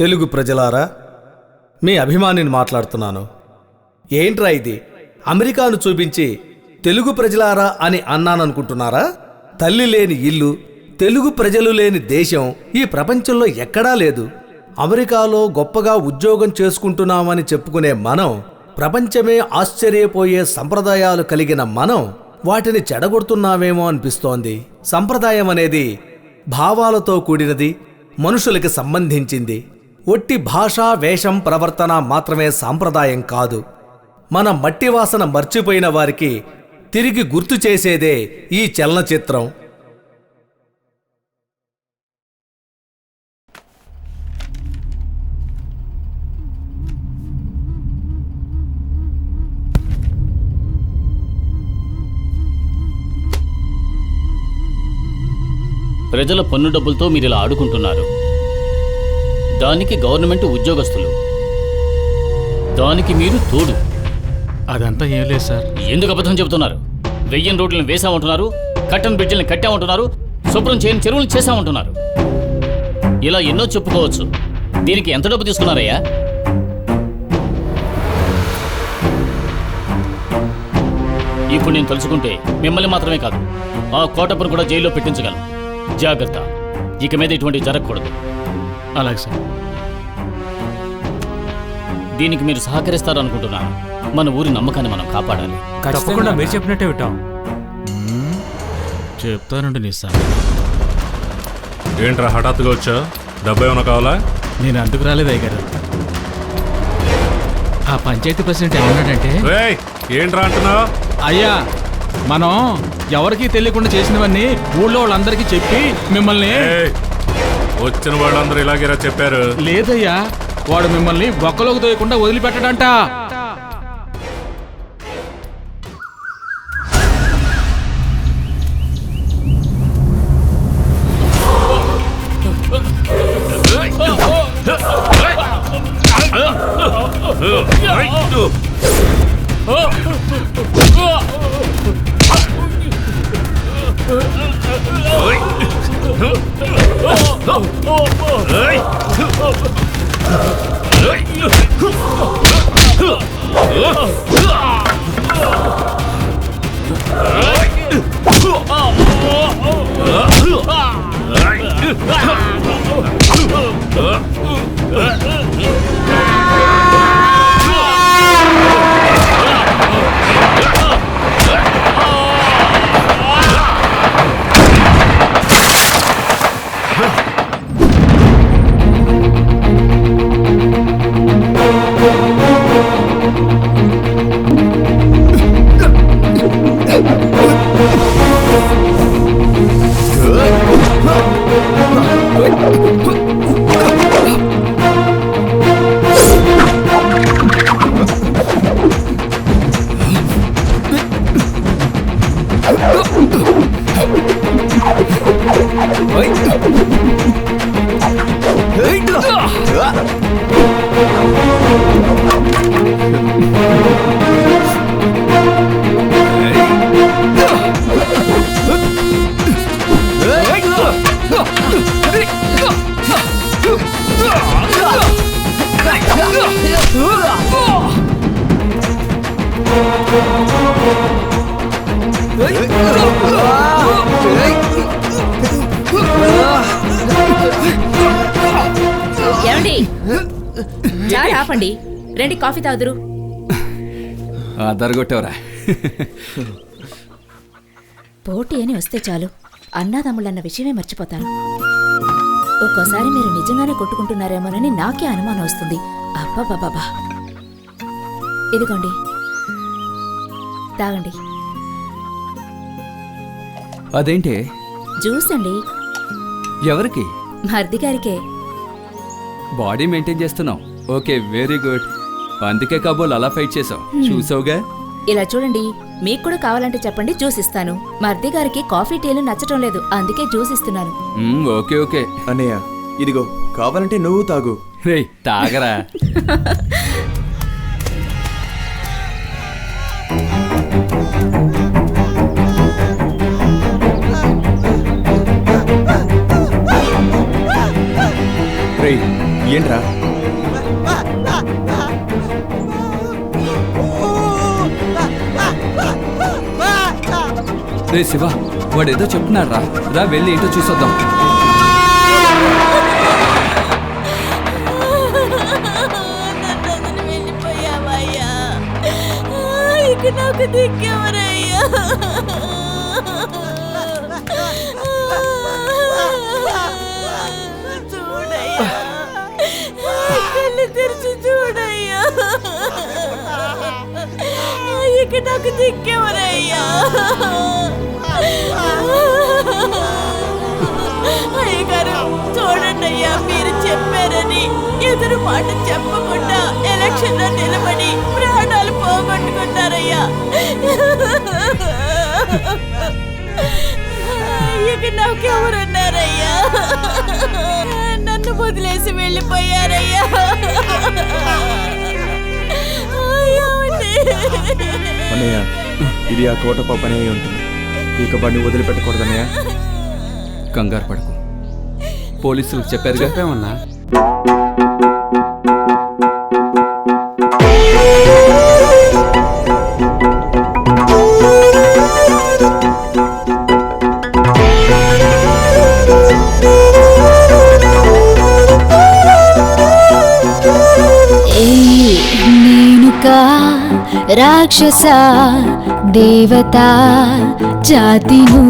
తెలుగు ప్రజలారా, మీ అభిమానిని మాట్లాడుతున్నాను. ఏంట్రా ఇది? అమెరికాను చూపించి తెలుగు ప్రజలారా అని అన్నాననుకుంటున్నారా? తల్లి లేని ఇల్లు, తెలుగు ప్రజలు లేని దేశం ఈ ప్రపంచంలో ఎక్కడా లేదు. అమెరికాలో గొప్పగా ఉద్యోగం చేసుకుంటున్నామని చెప్పుకునే మనం, ప్రపంచమే ఆశ్చర్యపోయే సంప్రదాయాలు కలిగిన మనం వాటిని చెడగొడుతున్నామేమో అనిపిస్తోంది. సంప్రదాయం అనేది భావాలతో కూడినది, మనుషులకి సంబంధించింది. ఒట్టి భాషా వేషం ప్రవర్తన మాత్రమే సాంప్రదాయం కాదు. మన మట్టి వాసన మర్చిపోయిన వారికి తిరిగి గుర్తు చేసేదే ఈ చలనచిత్రం. ప్రజల పన్ను డబ్బులతో మీరు ఇలా ఆడుకుంటున్నారు. దానికి గవర్నమెంట్ ఉద్యోగస్తులు, దానికి మీరు తోడు. అదంతా ఏం లేదు సార్. ఎందుకు అబద్ధం చెబుతున్నారు? 1000 రోడ్లను వేసామంటున్నారు, కట్టన్ బ్రిడ్జిలను కట్టామంటున్నారు, శుభ్రం చేయని చెరువులను చేసామంటున్నారు. ఇలా ఎన్నో చెప్పుకోవచ్చు. దీనికి ఎంత డబ్బు తీసుకున్నారయ్యా? ఇప్పుడు నేను తలుచుకుంటే మిమ్మల్ని మాత్రమే కాదు, ఆ కోటప్పను కూడా జైల్లో పెట్టించగలను. జాగ్రత్త, ఇక మీద ఇటువంటి జరగకూడదు. అలాగే సార్. దీనికి మీరు సహకరిస్తారనుకుంటున్నాను. మన ఊరి నమ్మకాన్ని మనం కాపాడాలి. తప్పకుండా మీరు చెప్పినట్టే వింటాం. చెప్తానండి నీ సార్. ఏంట్రా హఠాత్తుగా వచ్చా? డబ్బు ఏమైనా కావాలా? నేను అందుకు రాలేదు అయ్యగారు. ఆ పంచాయతీ ప్రెసిడెంట్ ఏమన్నాడంటే, ఏంట్రా అంటున్నావు? అయ్యా, మనం ఎవరికీ తెలియకుండా చేసినవన్నీ ఊళ్ళో వాళ్ళందరికీ చెప్పి మిమ్మల్ని... వచ్చిన వాళ్ళందరూ ఇలాగేరా చెప్పారు? లేదయ్యా, వాడు మిమ్మల్ని బొక్కలోకి తోయకుండా వదిలిపెట్టడంట. ఆపండి, రండి కాఫీ తాగుదురు. దరగొట్టవరా? పోటీ అని వస్తే చాలు, అన్నాదమ్ముళ్ళన్న విషయమే మర్చిపోతాను. ఒక్కోసారి మీరు నిజంగానే కొట్టుకుంటున్నారేమోనని నాకే అనుమానం వస్తుంది. అబ్బాబాబా, ఇదిగోండి, తాగండి. అదేంటి? జ్యూస్ అండి. ఎవరికి? మర్ది గారికే. బాడీ మెయింటైన్ చేస్తున్నావు. Okay, very good. అందుకే కాబోలు అలా ఫైట్ చేసావు, చూసావుగా. ఇలా చూడండి, మీకు కూడా కావాలంటే చెప్పండి, జ్యూస్ ఇస్తాను. మర్ది గారికి కాఫీ టీలు నచ్చటం లేదు, అందుకే జ్యూస్ ఇస్తున్నాను. Okay okay. అన్నయ్య, ఇదిగో, కావాలంటే నువ్వు తాగు. రే, తాగరా. ఏంట్రా? రే శివ, వాడేదో చెప్తున్నాడు రా. రా వెళ్ళి ఏంటో చూసొద్దాం. వెళ్ళిపోయావయ్యా, ఇక నాకు దిక్కెవరయ్యా? చూడయ్యా, కళ్ళు తెరిచి చూడయ్యా, ఇక నాకు దిక్కెవరయ్యా? అయ్యగారు చూడండి అయ్యా, మీరు చెప్పారని ఎదురు మాట చెప్పకుండా ఎలక్షన్ లో నిలబడి ప్రాణాలు పోగొట్టుకున్నారయ్యా. ఇక నాకెవరున్నారయ్యా? నన్ను వదిలేసి వెళ్ళిపోయారయ్యా. అన్నయ్య, ఇది ఆ కోట పప్పనే ఉంటుంది. ఇక వాడిని వదిలిపెట్టకూడదన్నయ్య. కంగారు పడకు, పోలీసులకు చెప్పారు. చెప్పామన్నా. నేనుకా రాక్షస దేవత జాతిను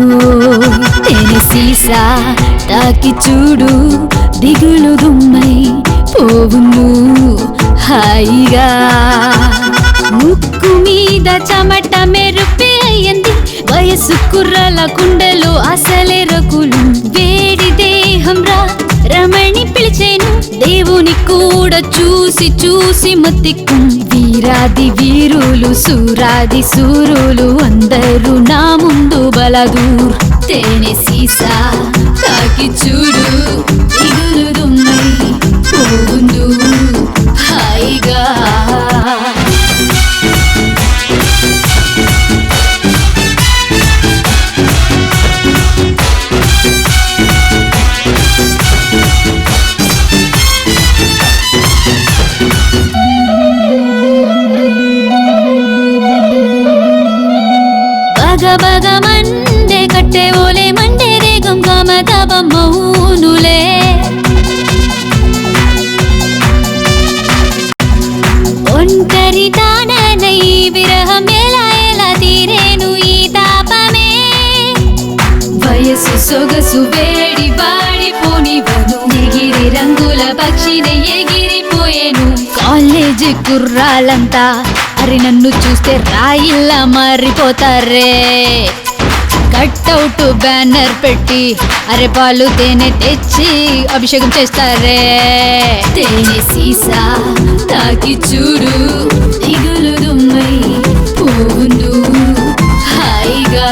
తెనసీసా తాకి చూడు దిగులు దుమ్మై పోవును హాయిగా. ముక్కు మీద చెమట మెరుపే అయ్యింది, వయసు కుర్రల కుండలు అసలే రకులు. వేడి దేహం రా రమణి పిలిచేను, దేవుని కూడా చూసి చూసి మతిక్కు. వీరాది వీరులు సూరాది సూరులు అందరూ నా ముందు బలదూర్. తేనె సీసా తాకి చూడు దిగులు దుమ్మై పోవుందు హాయిగా. బగ మండే కట్టె ఓలే మండే రేగం గమ తబ మౌనులే. ఒంటరి తానై విరహం ఎలా ఎలా తీరేను ఈ తాపమే. వయసు సొగసు వేడి వాడిపోనివను, ఎగిరి రంగుల పక్షిని ఎగిరిపోయేను. కాలేజీ కుర్రాలంతా అరి నన్ను చూస్తే రాయిల్లా మారిపోతారే. కట్అవుట్ బ్యానర్ పెట్టి అరే పాలు తేనె తెచ్చి అభిషేకం చేస్తారే. తేనె సీసా తాకి చూడు దిగులు దుమ్మై పోవుందు హాయిగా.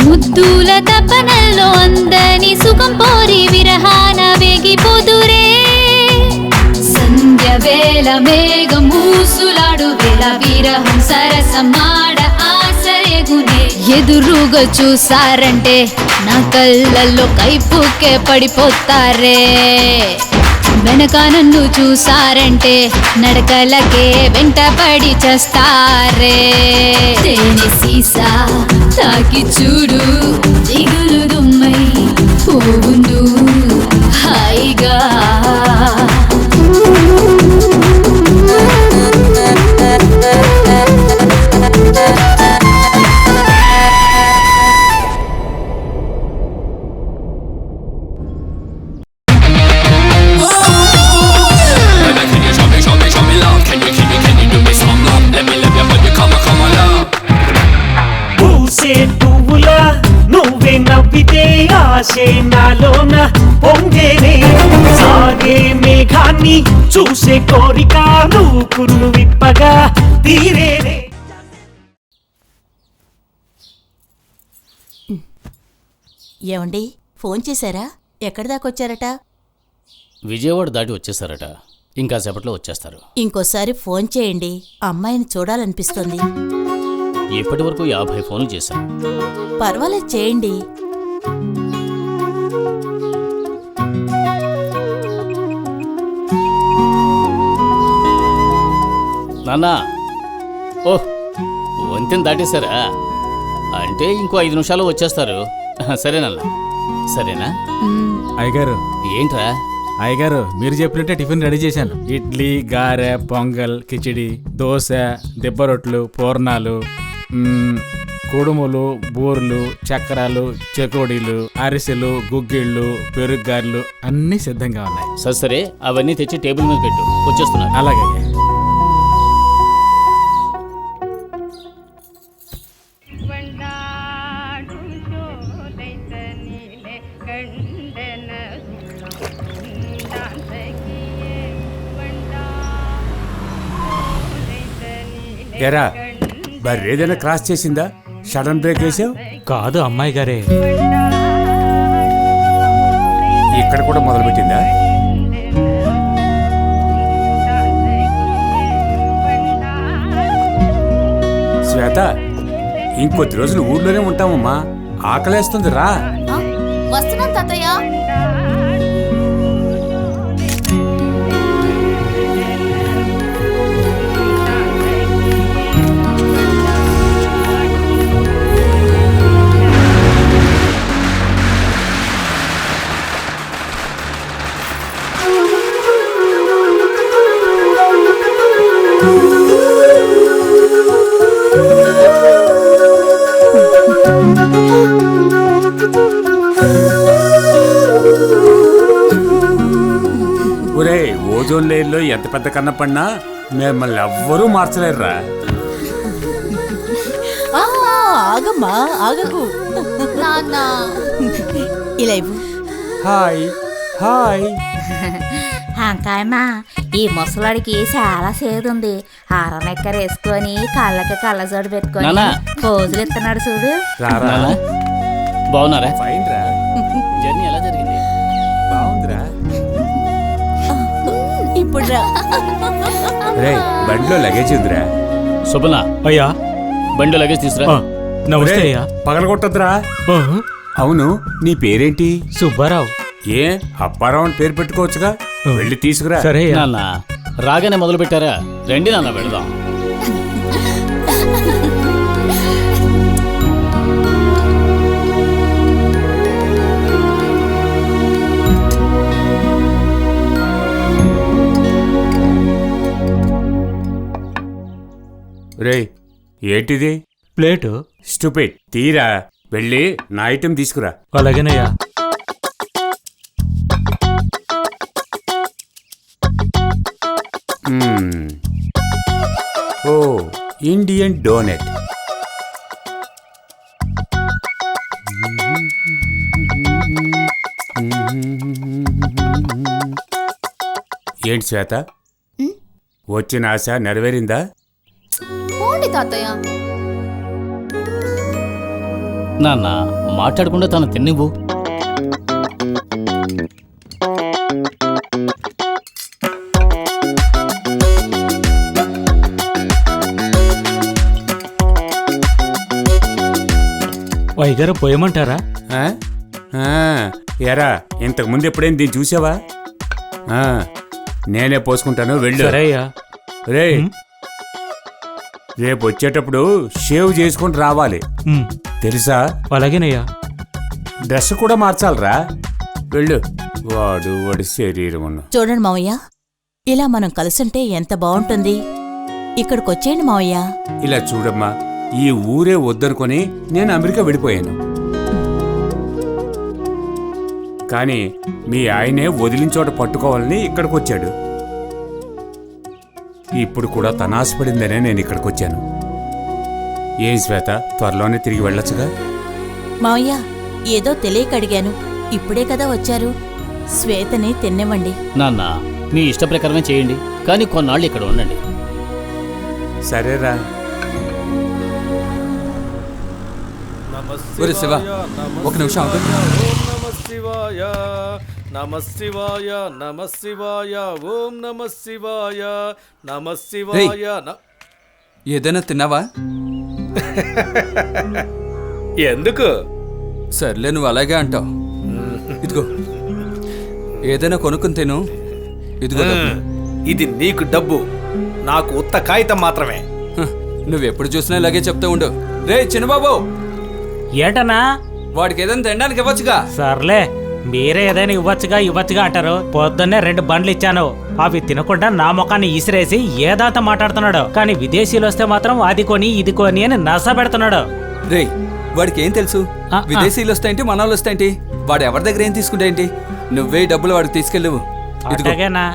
ముద్దుల తపనల్లో అందని సుఖం పోరి విరహాన వేగిపోదురే. సంధ్య వేళ మేఘం మూసులాడు వేళ విరహం సరసమాడ ఆశయగునే. ఎదురుగా చూసారంటే నా కళ్ళల్లో కైపుకే పడిపోతారే. వెనక నన్ను చూసారంటే నడకలకే వెంటపడి చేస్తారే. తేనె సీసా తాకి చూడు దిగులు దుమ్మై పోవుందు హాయిగా. ఆశే నాలోన పొంగేనే సాగే మేఘాన్ని చూసే కోరిక నువ్వు కురులు విప్పగా తీరేనే. ఏమండి ఫోన్ చేశారా? ఎక్కడి దాకా వచ్చారట? విజయవాడ దాటి వచ్చేసారట. ఇంకా సేపట్లో వచ్చేస్తారు. ఇంకోసారి ఫోన్ చేయండి, అమ్మాయిని చూడాలనిపిస్తుంది. ఇప్పటి వరకు 50 ఫోన్లు చేశాను. పర్వాలేదు, చేయండి. నాన్నా, ఓహ్ వంతెన దాటేశారా? అంటే ఇంకో 5 నిమిషాలు వచ్చేస్తారు. సరేనన్నా, సరేనా? అయ్యగారు, ఏంట్రా? అయ్యగారు మీరు చెప్పినట్టే టిఫిన్ రెడీ చేశాను. ఇడ్లీ, గారె, పొంగల్, కిచిడి, దోశ, దిబ్బ రొట్లు, పూర్ణాలు, కుడుములు, బూర్లు, చక్రాలు, చెకోడీలు, అరిసెలు, గుగ్గిళ్ళు, పెరుగ్గారెలు అన్నీ సిద్ధంగా ఉన్నాయి. సరే అవన్నీ తెచ్చి టేబుల్ మీద పెట్టు, వచ్చేస్తున్నారు. అలాగే. ఎరా బర్రేదైనా క్రాస్ చేసిందా? సడన్ బ్రేక్ వేసావు? కాదు, అమ్మాయి గారే. ఇక్కడ కూడా మొదలుపెట్టిందా? శ్వేత, ఇంకొద్ది రోజులు ఊర్లోనే ఉంటామమ్మా. ఆకలేస్తుంది, రా. వస్తున్నాను తాతయ్య. ఒరే, ఓజోన్ లేయర్లో ఎంత పెద్ద కన్న పడినా మిమ్మల్ని ఎవ్వరూ మార్చలేరురా. ఆగమ్మా, ఆగకు. ఇలా ఇవ్వు. Hi hi. అంకాయమ్మా, ఈ ముసలాడికి చాలా సేదుంది. ఆరనెక్కర వేసుకొని కళ్ళకి కళ్ళజోడు పెట్టుకొని నాన్నా. పోజులు ఇస్తున్నాడు చూడు. రారా. బాగున్నారా? ఫైన్ రా. జర్నీ ఎలా జరిగింది? బాగుందిరా. ఇప్పుడు రా. రే, బండిలో లగేజ్ ఉందిరా. సుబ్బన్న, అయ్యా, బండి లగేజ్ తీసురా. నమస్తే అయ్యా. పగలగొట్టద్దురా. అవును, నీ పేరేంటి? సుబ్బారావు. ఏ అప్పారావు అని పేరు పెట్టుకోవచ్చుగా. వెళ్ళి తీసుకురా. సరే నాన్న, రాగానే మొదలు పెట్టారా? రండి నాన్న, వెళదాం. రే, ఏంటిది? ప్లేటు. స్టూపిడ్, తీరా. వెళ్ళి నా ఐటెం తీసుకురా. అలాగేనయ్యా. ఓ, ఇండియన్ డోనట్. ఏంటి శ్వేత, వచ్చిన ఆశ నెరవేరిందా? తాతయ్య, నాన్న, మాట్లాడకుండా తను తిన్నివ్వు. వైగారు పోయమంటారా? ఎరా, ఇంతకు ముందు ఎప్పుడైనా దీన్ని చూసావా? నేనే పోసుకుంటాను, వెళ్ళు. సరే అయ్యా. రే, రేపు వచ్చేటప్పుడు షేవ్ చేసుకుని రావాలి, తెలుసా? అలాగేనయ్యా. డ్రెస్ కూడా మార్చాలరా. వెళ్ళు. వాడి శరీరం ఉన్న. చూడండి మావయ్య, ఇలా మనం కలుసుంటే ఎంత బాగుంటుంది. ఇక్కడికొచ్చేయండి మావయ్య. ఇలా చూడమ్మా, ఈ ఊరే వద్దనుకొని నేను అమెరికా వెళ్ళిపోయాను. కానీ మీ ఆయనే వదిలిన చోట పట్టుకోవాలని ఇక్కడికి వచ్చాడు. ఇప్పుడు కూడా తన ఆశపడిందనే నేను ఇక్కడికి వచ్చాను. ఏం శ్వేత, త్వరలోనే తిరిగి వెళ్ళొచ్చుగా? మావయ్య, ఏదో తెలియక అడిగాను. ఇప్పుడే కదా వచ్చారు. శ్వేతని తిన్నివ్వండి. నాన్న మీ ఇష్ట ప్రకారమే చేయండి, కానీ కొన్నాళ్ళు ఇక్కడ ఉండండి. సరేరా. ఒరే శివ, ఒక నిమిషం ఆగు. శివాయ నమ శివాయ నమ శివాయ ఓం నమ శివాయ నమ శివాయ. ఏదైనా తిన్నావా? ఎందుకు? సర్లే, నువ్వు అలాగే అంటావు. ఇదిగో ఏదైనా కొనుక్కుని తిను. ఇదిగో డబ్బు. ఇది నీకు డబ్బు, నాకు ఉత్త కాగితం మాత్రమే. నువ్వెప్పుడు చూసినా ఇలాగే చెప్తూ ఉండు. రే చిన్నబాబు, ఏంటన్నా? వాడికి ఏదైనా తినడానికి ఇవ్వచ్చుగా. సర్లే, మీరే ఏదైనా ఇవ్వచ్చుగా అంటారు. పొద్దున్నే 2 బండ్లు ఇచ్చాను, అవి తినకుండా నా ముఖాన్ని ఇసిరేసి ఏదాంత మాట్లాడుతున్నాడు. కానీ విదేశీయులు వస్తే మాత్రం అది కొని ఇది కొని అని నస పెడుతున్నాడు. రే, వాడికి ఏం తెలుసు? విదేశీయులు వస్తాయంటి, మన వాళ్ళు వస్తాయంటి. వాడు ఎవరి దగ్గర ఏం తీసుకుంటా ఏంటి? నువ్వే డబ్బులు వాడికి తీసుకెళ్ళవు. అట్లాగేనా?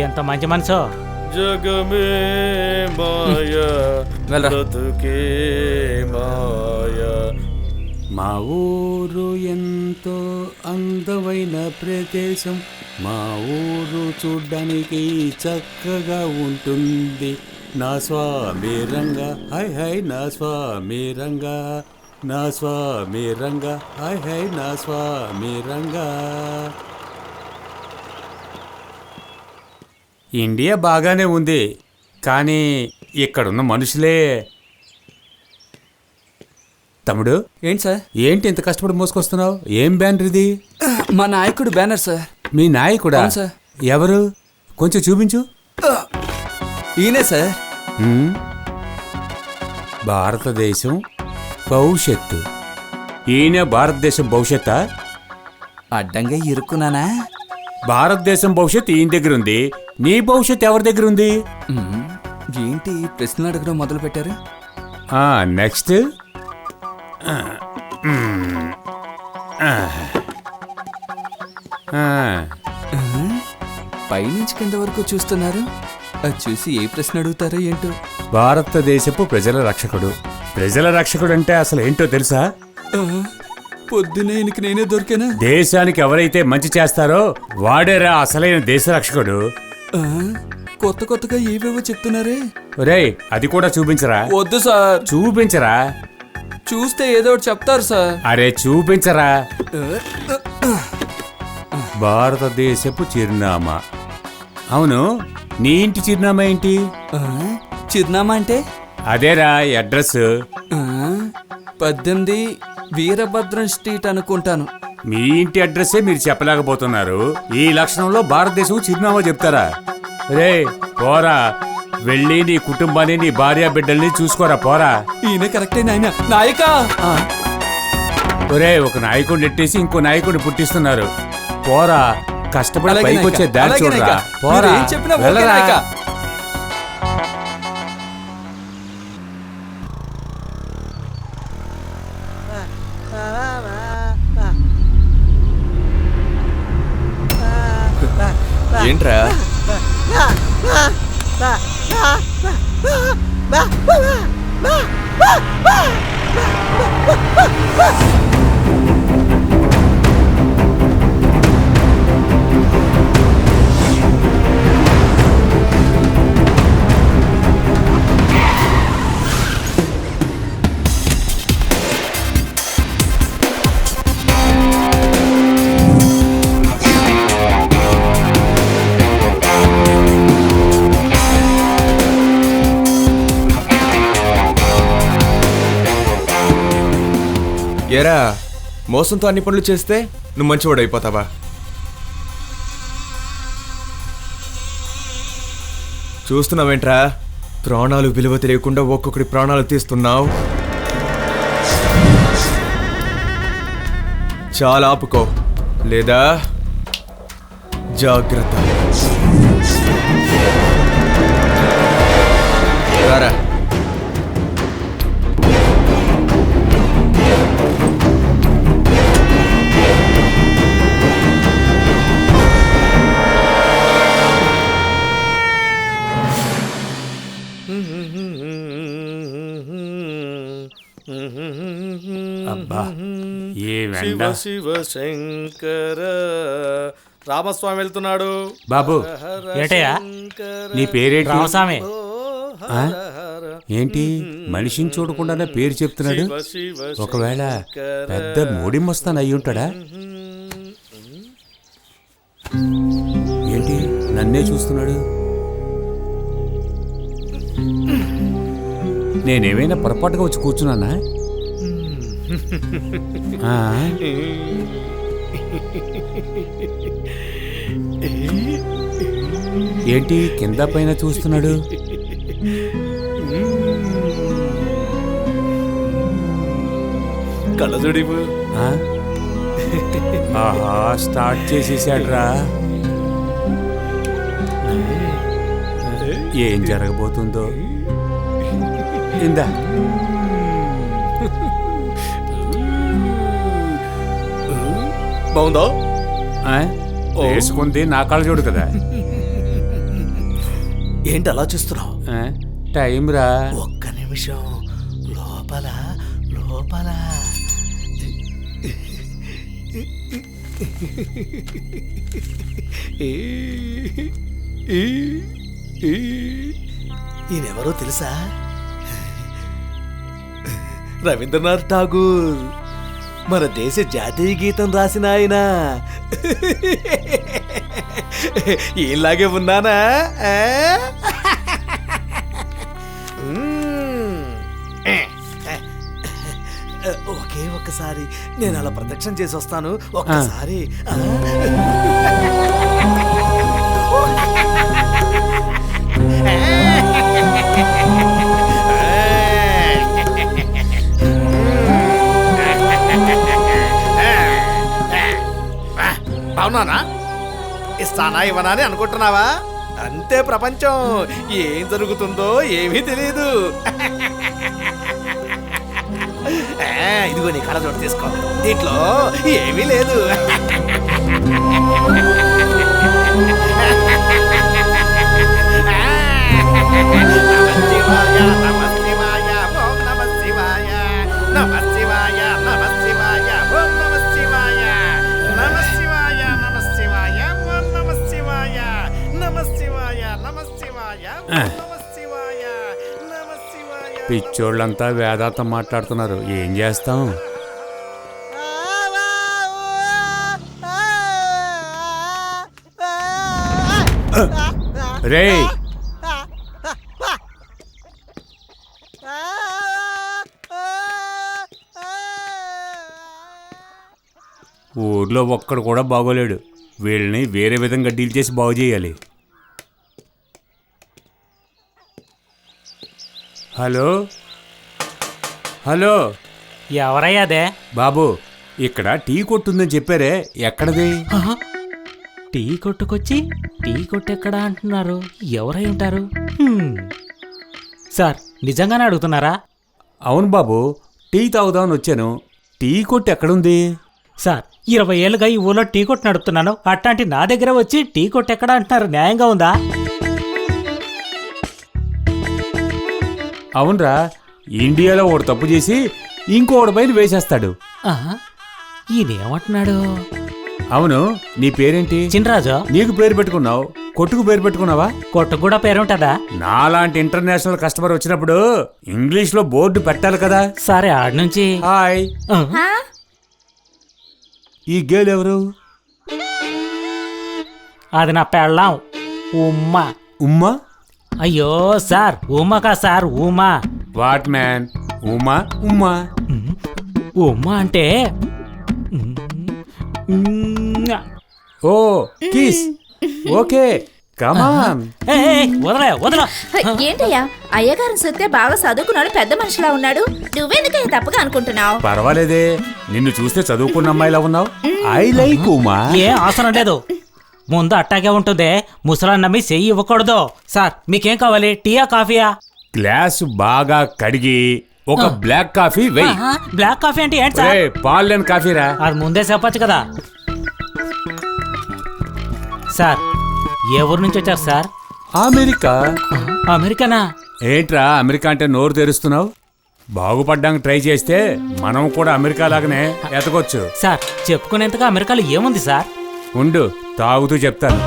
ఎంత మంచి మనసు. జగమే మాయా బ్రతుకే మాయా. మా ఊరు ఎంతో అందమైన ప్రదేశం, మా ఊరు చూడ్డానికి చక్కగా ఉంటుంది. నా స్వామి రంగా హై హై, నా స్వామి రంగా, నా స్వామి రంగా హై హై, నా స్వామి రంగా. ఇండియా బాగానే ఉంది, కానీ ఇక్కడున్న మనుషులే. తమ్ముడు, ఏంటి సార్? ఏంటి ఇంత కష్టపడి మోసుకొస్తున్నావు? ఏం బ్యానర్ ఇది? మా నాయకుడు బ్యానర్ సార్. మీ నాయకుడా? సార్. ఎవరు? కొంచెం చూపించు. ఈయనే సార్. భారతదేశం భవిష్యత్తు. ఈయన భారతదేశం భవిష్యత్తా? అడ్డంగా ఇరుక్కున్నానా? భారతదేశం భవిష్యత్తు ఈయన దగ్గర ఉంది, నీ భవిష్యత్తు ఎవరి దగ్గర ఉంది? ఏంటి ప్రశ్నలు అడగడం మొదలు పెట్టారు? నెక్స్ట్. పైనుంచి కింద వరకు చూస్తున్నారు. అది చూసి ఏ ప్రశ్న అడుగుతారో ఏంటో. భారతదేశపు ప్రజల రక్షకుడు. ప్రజల రక్షకుడు అంటే అసలు ఏంటో తెలుసా? పొద్దునే ఈయనకి నేనే దొరికానా? దేశానికి ఎవరైతే మంచి చేస్తారో వాడేరా అసలైన దేశ రక్షకుడు. కొత్త కొత్తగా ఏవేవో చెప్తున్నారే. ఒరేయ్, అది కూడా చూపించరా. వద్దు సార్. చూపించరా. చూస్తే ఏదో ఒకటి చెప్తారు సార్. అరే చూపించరా. భారతదేశపు చిరునామా. అవును, నీ ఇంటి చిరునామా ఏంటి? చిరునామా అంటే? అదేరా అడ్రస్. 18 వీరభద్రం స్ట్రీట్ అనుకుంటాను. మీ ఇంటి అడ్రస్సే మీరు చెప్పలేకపోతున్నారు, ఈ లక్షణంలో భారతదేశం చిరునామా చెప్తారా? రే పోరా, వెళ్ళి నీ కుటుంబాన్ని, నీ భార్య బిడ్డల్ని చూసుకోరా, పోరా. ఈయన కరెక్టే నాయన. నాయకా! ఒరే, ఒక నాయకుడిని నెట్టేసి ఇంకో నాయకుడిని పుట్టిస్తున్నారు. పోరా, కష్టపడి పైకి వచ్చే దారి చూడరా. పోరా, వెళ్ళరా. ఏంట్రా? ఏరా, మోసంతో అన్ని పనులు చేస్తే నువ్వు మంచివాడు అయిపోతావా? చూస్తున్నావేంట్రా? ప్రాణాలు విలువ తెలియకుండా ఒక్కొక్కడి ప్రాణాలు తీస్తున్నావు. చాలా ఆపుకో, లేదా జాగ్రత్త. రారా. అబ్బా ఏ శివ వెండ శివ శంకర. రామస్వామి వెళ్తున్నాడు. బాబు ఏటయ్యా నీ పేరేంటి? రామస్వామి. ఆ? ఏంటి మనిషిని చూడకుండానే పేరు చెప్తున్నాడు? ఒకవేళ పెద్ద మోడిమస్తాన్ అయి ఉంటాడా? ఏంటి నన్నే చూస్తున్నాడు? నేనేమైనా పొరపాటుగా వచ్చి కూర్చున్నానా? ఆ? ఏంటి కింద పైన చూస్తున్నాడు? కళ్ళజోడివు. ఆ? ఆహా స్టార్ట్ చేసేసాడ్రా. ఏం జరగబోతుందో ఇందా. బాగుందో? ఆ? వేసుకుంది నా కళ్ళజోడు కదా. ఏంటి అలా చూస్తున్నావు? ఆ? టైం రా. ఒక్క నిమిషం. లోపల లోపల ఈయనెవరో తెలుసా? రవీంద్రనాథ్ ఠాగూర్, మన దేశ జాతీయ గీతం రాసిన ఆయన. ఈలాగే ఉన్నానా? ఒకే ఒక్కసారి నేను అలా ప్రదక్షిణ చేసి వస్తాను. ఒక్కసారి. అవునానా? ఇస్తానా ఇవ్వనా అని అనుకుంటున్నావా? అంతే ప్రపంచం. ఏం జరుగుతుందో ఏమీ తెలియదు. ఇదిగో నీ కళ్ళజోడు తీసుకో. దీంట్లో ఏమీ లేదు. పిచ్చోళ్ళంతా వేదాంతం మాట్లాడుతున్నారు. ఏం చేస్తాం? రేయ్ ఊర్లో ఒక్కడు కూడా బాగోలేడు. వీళ్ళని వేరే విధంగా డీల్ చేసి బాగు చేయాలి. Hello hello, ఎవరయ్యాదే? బాబు ఇక్కడ టీ కొట్టుందని చెప్పారే, ఎక్కడది? టీ కొట్టుకొచ్చి టీ కొట్టెక్కడా అంటున్నారు. ఎవరై ఉంటారు? సార్ నిజంగానే అడుగుతున్నారా? అవును బాబు, టీ తాగుదామని వచ్చాను. టీ కొట్టు ఎక్కడుంది? సార్ 20 ఏళ్ళుగా ఈ ఊళ్ళో టీ కొట్టు నడుపుతున్నాను. అట్లాంటి నా దగ్గర వచ్చి టీ కొట్టు ఎక్కడా అంటున్నారు. న్యాయంగా ఉందా? అవునరా, ఇండియాలో ఒకడు తప్పు చేసి ఇంకోటి పైన వేసేస్తాడు. ఈయనేమంటున్నాడు? అవును, నీ పేరేంటి? చినరాజు. నీకు పేరు పెట్టుకున్నావు, కొట్టుకు పేరు పెట్టుకున్నావా? కొట్టుకు కూడా పేరుంటదా? నాలాంటి ఇంటర్నేషనల్ కస్టమర్ వచ్చినప్పుడు ఇంగ్లీష్ లో బోర్డు పెట్టాలి కదా. సరే ఆడ నుంచి. హాయ్. ఈ గేల్ ఎవరు? అది నా పెళ్ళాం ఉమ్మా. ఉమ్మా? అయ్యో సార్, ఉమ్మకా సార్, ఉమా. What man? ఉమా ఉమ్మా ఉమ్మా అంటే ఓ కిస్. Okay come on. వదలే వదల. ఏంటయ్యా అయ్యగారిని చూస్తే బాగా చదువుకున్నాడు, పెద్ద మనిషిలా ఉన్నాడు. నువ్వెందుకయ్యా తప్పగా అనుకుంటున్నావు? పర్వాలేదే, నిన్ను చూస్తే చదువుకున్న అమ్మాయిలా ఉన్నావు. I like Uma. ఏ అవసరం లేదు, ముందు అట్టాగే ఉంటుంది. ముసలాన్ని నమ్మి చెయ్యి ఇవ్వకూడదు. సార్ మీకేం కావాలి, టీయా కాఫీయా? గ్లాసు బాగా కడిగి ఒక బ్లాక్ కాఫీ వెయ్యి. బ్లాక్ కాఫీ అంటే ఏంటి సార్? పాలు లేని కాఫీరా. అది ముందే చెప్పచ్చు కదా. సార్ ఏ ఊరు నుంచి వచ్చారు సార్? అమెరికా. అమెరికానా? ఏంట్రా అమెరికా అంటే నోరు తెరుస్తున్నావు? బాగుపడ్డానికి ట్రై చేస్తే మనం కూడా అమెరికా లాగానే ఎతకొచ్చు. సార్ చెప్పుకునేంతగా అమెరికాలో ఏముంది సార్? ఉండు, తాగుతూ చెప్తాను.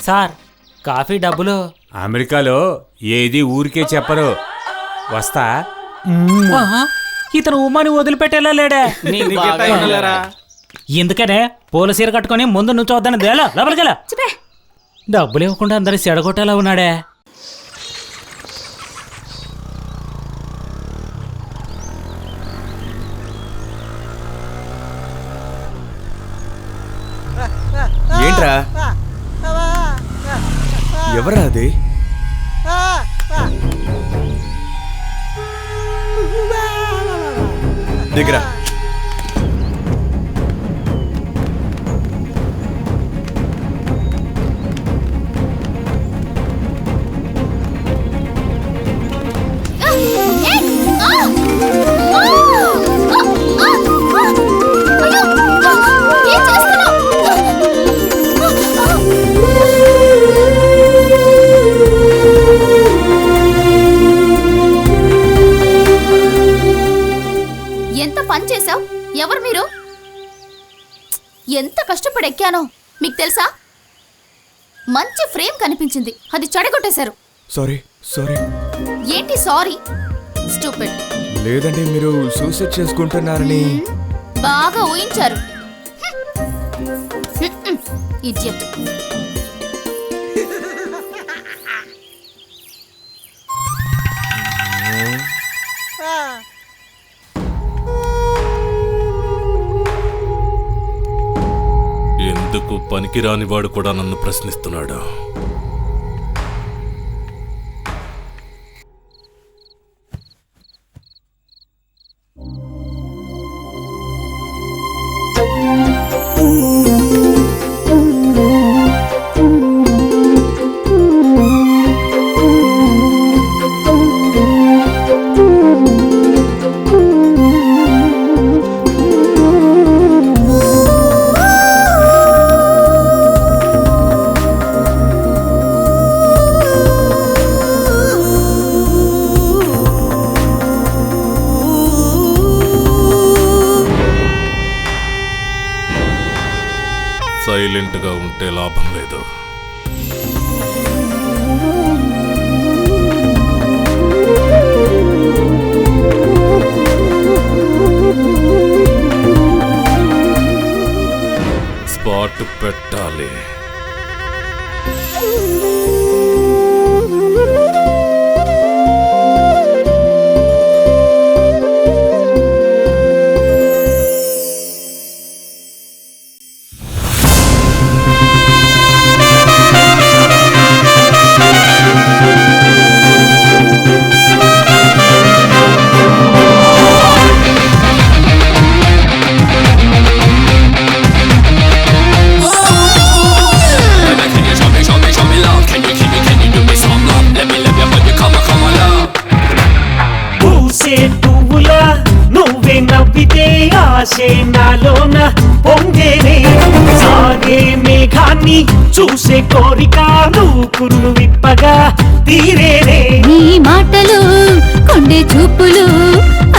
సార్ కాఫీ డబ్బులు? అమెరికాలో ఏది ఊరికే చెప్పరు. వస్తా. ఇతను ఉమ్మని వదిలిపెట్టేలా లేడే. ఎందుకనే పూల సీర కట్టుకొని ముందు నుంచి వద్దని దేలా లోపలికెలా. డబ్బులు ఇవ్వకుండా అందరి సెడగొట్టేలా ఉన్నాడే. ఏంట్రా? ఎవరా అది? దిగరా. ఎంత పని చేశావు? ఎవరు మీరు? ఎంత కష్టపడి ఎక్కానో మీకు తెలుసా? మంచి ఫ్రేమ్ కనిపించింది, అది చెడగొట్టేశారు. Sorry sorry. ఏంటి సారీ? స్టూపిడ్. లేదండి, మీరు సూసైడ్ చేసుకుంటున్నారని. బాగా ఊహించారు. ఇడియట్. ఎందుకు పనికిరాని వాడు కూడా నన్ను ప్రశ్నిస్తున్నాడు? సైలెంట్గా ఉంటే లాభం లేదు. స్పాట్ పెట్టాలి. నువ్వే నవ్వితే ఆశే నాలోన పొంగేనే. సాగే మేఘాన్ని చూసే కోరిక కురులు విప్పగా తీరేనే. నీ మాటలు కొండే చూపులు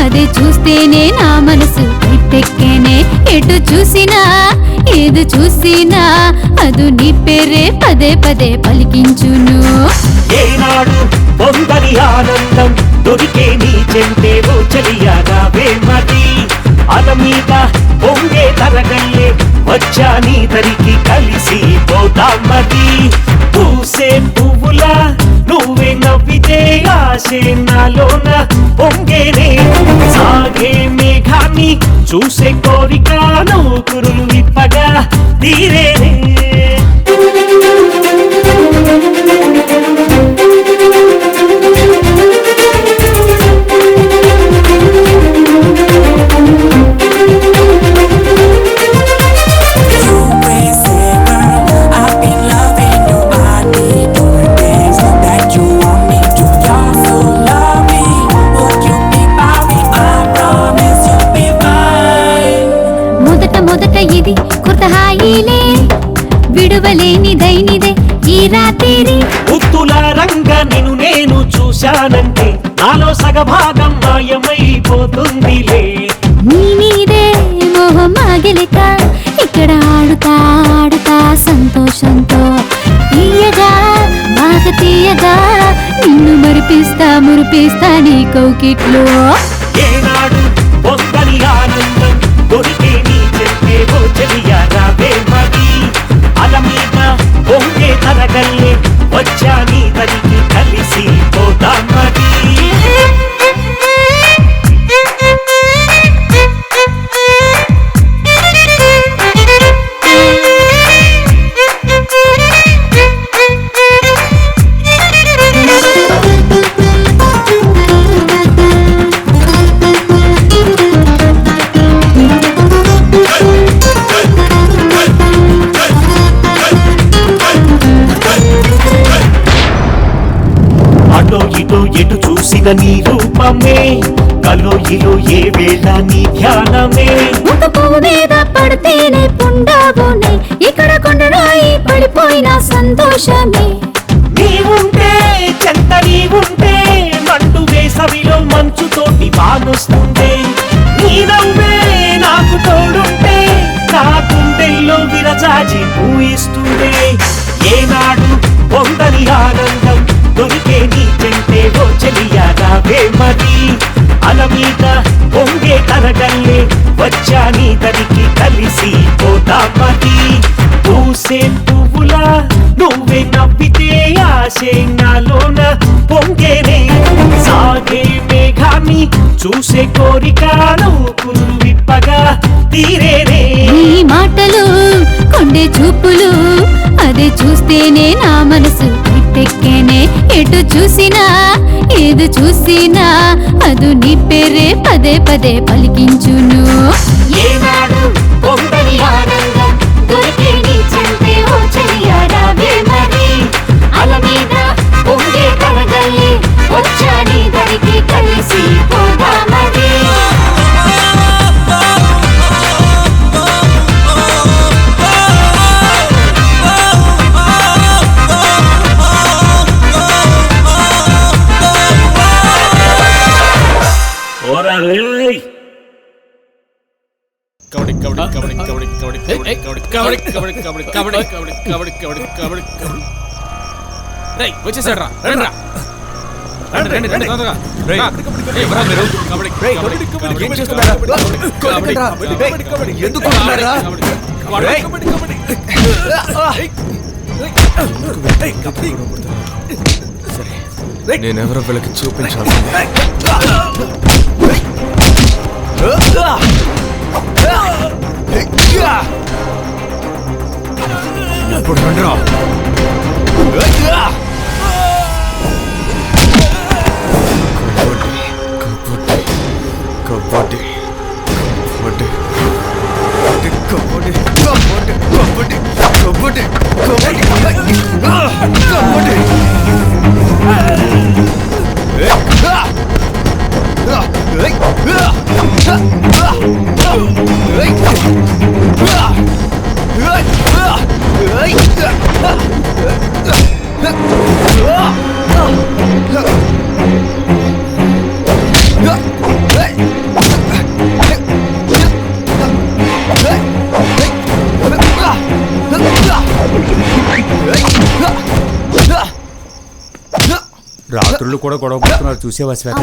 అదే చూస్తేనే నా మనసు ఇట్టెక్కేనే. ఎటు చూసినా ఏది చూసినా అదు నీ పేరే పదే పదే పలికించును. ఏనాడు పొందని ఆనందం దొరికే నీ చెంతేవో చలియాగా వేమది. అల మీద పొంగే తరగల్లే వచ్చా నీ దరికి కలిసి పోతామది. పూసే పువ్వులా నువ్వే నవ్వితే ఆశే నాలోన పొంగేనే. సాగే మేఘాన్ని చూసే కోరిక కురులు విప్పగా తీరేనే. దూరంగా నిన్ను నేను చూశానంటే నాలో సగభాగం మాయమైపోతుందిలే. నీ మీదే మోహం ఆగలిక ఇక్కడ ఆడుతా ఆడుతా సంతోషంతో తీయగా బాగా తీయగా నిన్ను మురిపిస్తా నీ కౌకిట్లో. ఏనాడు పొందని ఆనందం దొరికే నీ చెంతేవో చెలియా రావే మరి. అల మీద పొంగే తరగల్లే వచ్చా నీ తరికి కలిసి పోదాం మరి. అటో ఇటో ఎటు చూసిన నీ రూపమే కలో ఇలో ఏ వేళ నీ ధ్యానమే. ఒక పువ్వు మీద పడితేనే పుండాగునే ఇక్కడ కొండరాయి పడిపోయిన సంతోషమే. నీవుంటే చెంత నీవుంటే మండు వేసవిలో మంచుతోటి వానొస్తుందే. నీ నవ్వే నాకు తోడుంటే నా గుండెల్లో విరజాజి పూయిస్తుందే. ఏనాడు పొందని ఆనందం దొరికే నీ చెంతేవో చెలియా రావే మరి. అల మీద పొంగే తరగల్లే వచ్చా నీ దరికి కలిసి పోదాం మరి. పూసే పువ్వులా నువ్వే నవ్వితే ఆశే నాలోన పొంగేనే. సాగే మేఘాన్ని చూసే కోరిక నువ్వు కురు విప్పగా తీరేనే. నీ మాటలు కొండే చూపులు అదే చూస్తేనే నా మనసు ఇట్టెక్కేనే. ఎటు చూసినా ఏది చూసినా అదు నీ పేరే పదే పదే పలికించును. ఏనాడు పొందని ఆనందం దొరికే నీ చెంతేవో చెలియా రావే మరి. అల మీద పొంగే కలగల్లి వచ్చా నీ దరికి కలిసి పోదాం మరి. వచ్చేసాడు రా రండి నేనెవరో వీళ్ళకి చూపించాలి. ఇప్పుడు రండిరా. కబడ్డీ కబడ్డీ కబడ్డీ కబడ్డీ కబడ్డీ కబడ్డీ కబడ్డీ రాత్రులు కూడా గొడవ పడుతున్నారు చూసేవా శ్వేత?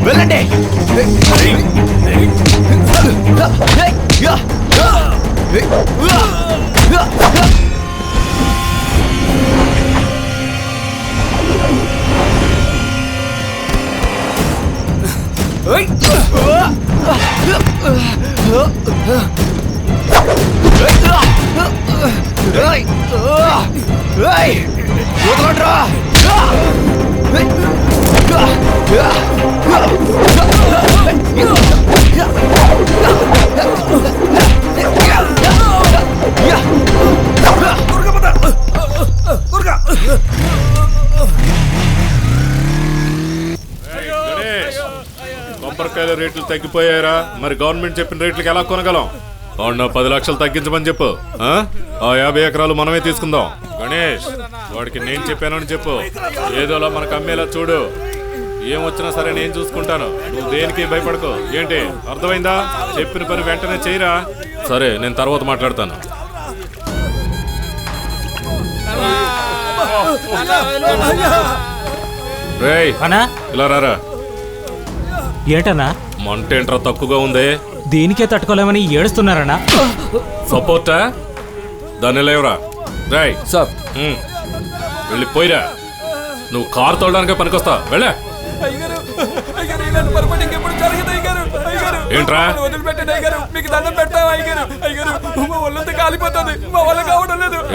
వెళ్ళండి. కొబ్బరికాయల రేట్లు తగ్గిపోయారా? మరి గవర్నమెంట్ చెప్పిన రేట్లకి ఎలా కొనగలం? అవునా 10 లక్షలు తగ్గించమని చెప్పు. ఆ 50 ఎకరాలు మనమే తీసుకుందాం. గణేష్, వాడికి నేను చెప్పానని చెప్పు. ఏదోలా మనకు అమ్మేలా చూడు. ఏమొచ్చినా సరే నేను చూసుకుంటాను. నువ్వు దేనికి భయపడకు. ఏంటి అర్థమైందా? చెప్పిన పని వెంటనే చేయరా. సరే, నేను తర్వాత మాట్లాడతాను. రేయ్, ఇలా రారా. ఏంటన్నా? మంటేంట్రా తక్కువగా ఉంది? దీనికే తట్టుకోలేమని ఏడుస్తున్నారన్నా. సపోర్టా? దాన్ని లేవరా. రాయ్ సార్, వెళ్ళిపోయిరా. నువ్వు కారు తోడడానికే పనికొస్తా. వెళ్ళా. ఏంట్రా?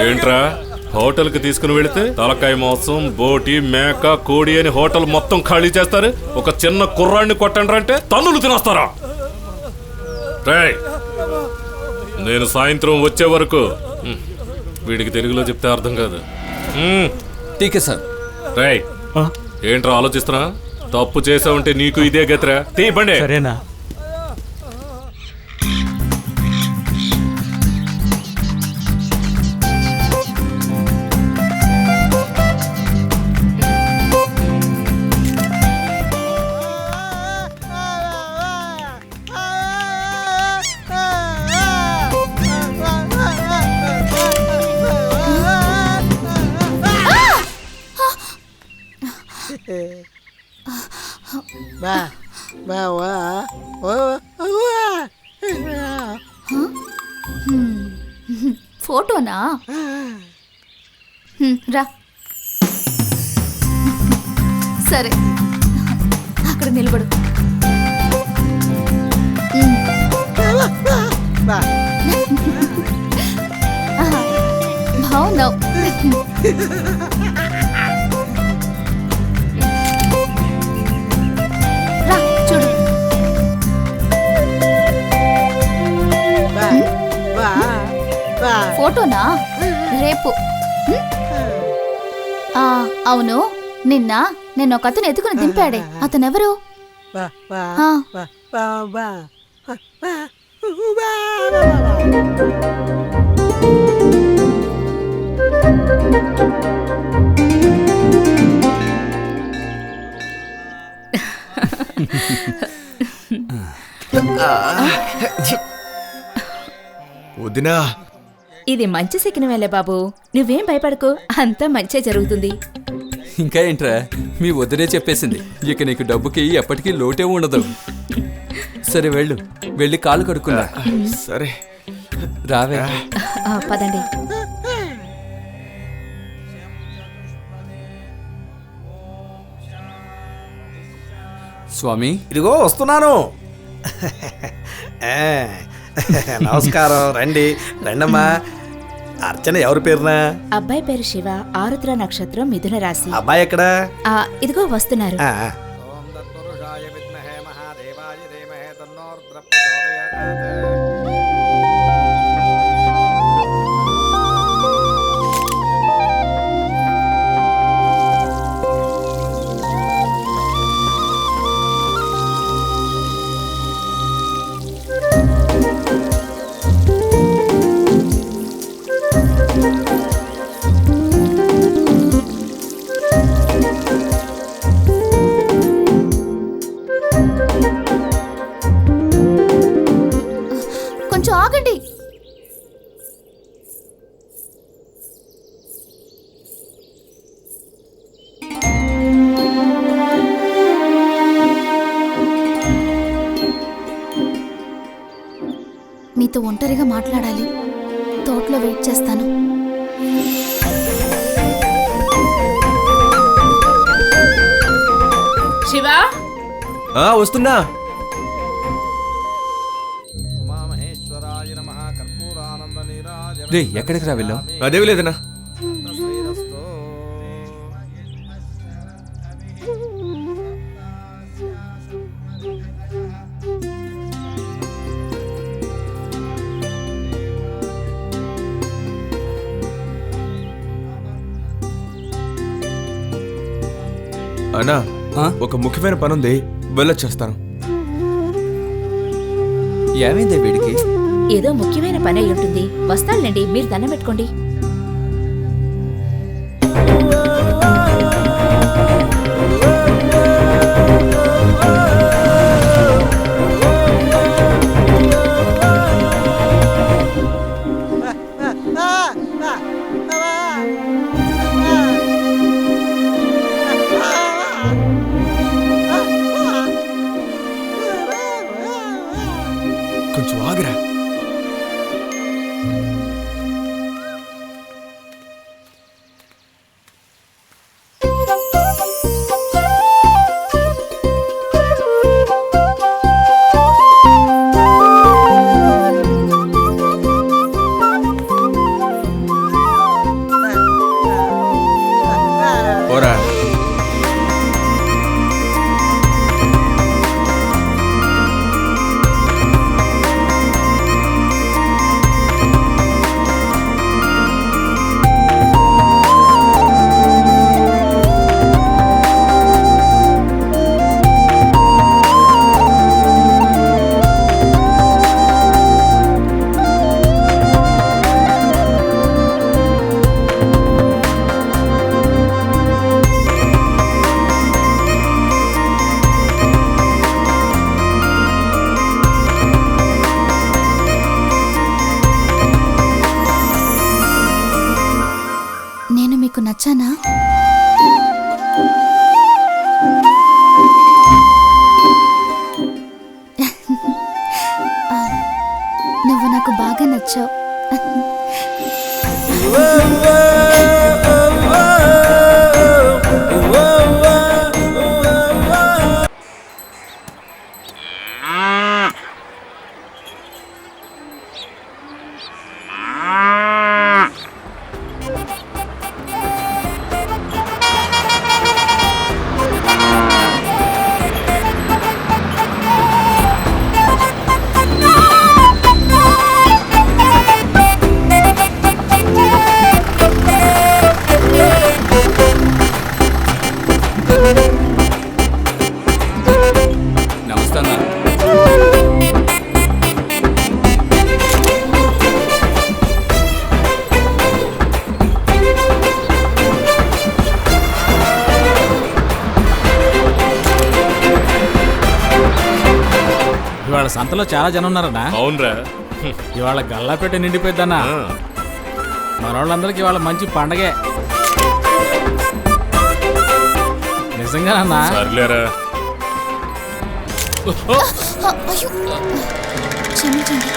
ఏంట్రా? హోటల్ కి తీసుకుని వెళితే తలకాయ మాంసం, బోటి, మేక, కోడి అని హోటల్ మొత్తం ఖాళీ చేస్తారు. ఒక చిన్న కుర్రాన్ని కొట్టండి అంటే తన్నులు తినేస్తారా? రేయ్, నేను సాయంత్రం వచ్చే వరకు. వీడికి తెలుగులో చెప్తే అర్థం కాదు. టీకే సార్. రేయ్, ఏంట్రా ఆలోచిస్తున్నా? తప్పు చేసావంటే నీకు ఇదే గతిరా. తీపండి. సరేనా? ఫోటోనా? రా. సరే, అక్కడ నిలబడు. బాగున్నావు. రా చూడు. ఫోటోనా? రేపు. అవును, నిన్న ఒక అతను ఎత్తుకుని దింపాడే, అతనెవరు? వదినా, ఇది మంచి సిగ్నమేలే బాబు, నువ్వేం భయపడకు, అంతా మంచే జరుగుతుంది. ఇంకా ఏంట్రా, మీ వదిలే చెప్పేసింది. ఇక నీకు డబ్బుకి ఎప్పటికీ లోటే ఉండదు. సరే వెళ్ళు, వెళ్ళి కాలు కడుక్కున్నా. సరే రావే. పదండి. స్వామి, ఇదిగో వస్తున్నాను. నమస్కారం. రండి రండమ్మా. అర్చన ఎవరి పేరునా? అబ్బాయి పేరు శివ, ఆరుద్ర నక్షత్రం, మిథున రాశి. అబ్బాయి ఎక్కడా? ఇదిగో వస్తున్నారు. కొంచెం ఆగండి. మీతో ఒంటరిగా మాట్లాడాలి. తోటలో వెయిట్ చేస్తాను. శివా, వస్తున్నా. రే, ఎక్కడికి రా వెళ్ళావు? అదేవి లేదన్నా. అన్నా, ఒక ముఖ్యమైన పని ఉంది, వెళ్ళొచ్చేస్తాను. ఏమైందే వీడికి? ఏదో ముఖ్యమైన పని అయి ఉంటుంది. వస్తానులేండి, మీరు దండం పెట్టుకోండి. కొంచెం ఆగరా. పోరా. నేను మీకు నచ్చానా? నువ్వు నాకు బాగా నచ్చావు. నమస్తే అన్న. ఇవాళ సంతలో చాలా జనం ఉన్నారన్నా. అవునరా. ఇవాళ గల్లాపేట నిండిపోయిద్దన్నా. మనోళ్ళందరికి ఇవాళ మంచి పండగే. నిజంగానన్నా? సర్లేరా. క్షమించండి.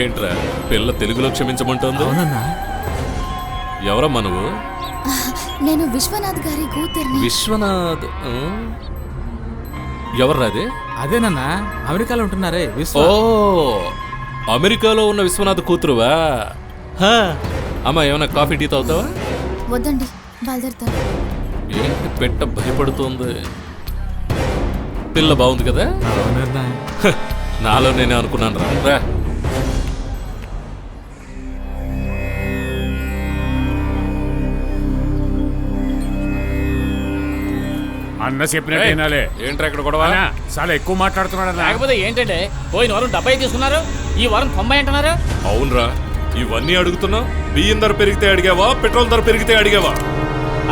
ఏంట్రా పిల్ల తెలుగులో క్షమించమంటోంది? ఎవరమ్మా నువ్వు? నేను విశ్వనాథ్ గారి కూతుర్ని. విశ్వనాథ్ ఎవర్రా అది? అదేనన్నా, అమెరికాలో ఉంటున్నారే విశ్వ. ఓ, అమెరికాలో ఉన్న విశ్వనాథ్ కూతురువా? అమ్మా ఏమన్నా కాఫీ టీ తాగుతావా? వద్దండి, బయలుదేరుతాను. ఏంటి పెట్ట భయపడుతోంది? పిల్ల బాగుంది కదా? నాలో నేనే అనుకున్నాను రా. అన్న చెప్పినట్టు వినాలే. ఏంట్రా ఇక్కడ గొడవ? చాలా ఎక్కువ మాట్లాడుతున్నాడు. లేకపోతే ఏంటంటే పోయిన వారం 70 తీసుకున్నారు, ఈ వారం 90 అంటున్నారు. అవునరా, ఇవన్నీ అడుగుతున్నా. బియ్యం ధర పెరిగితే అడిగావా, పెట్రోల్ ధర పెరిగితే అడిగావా?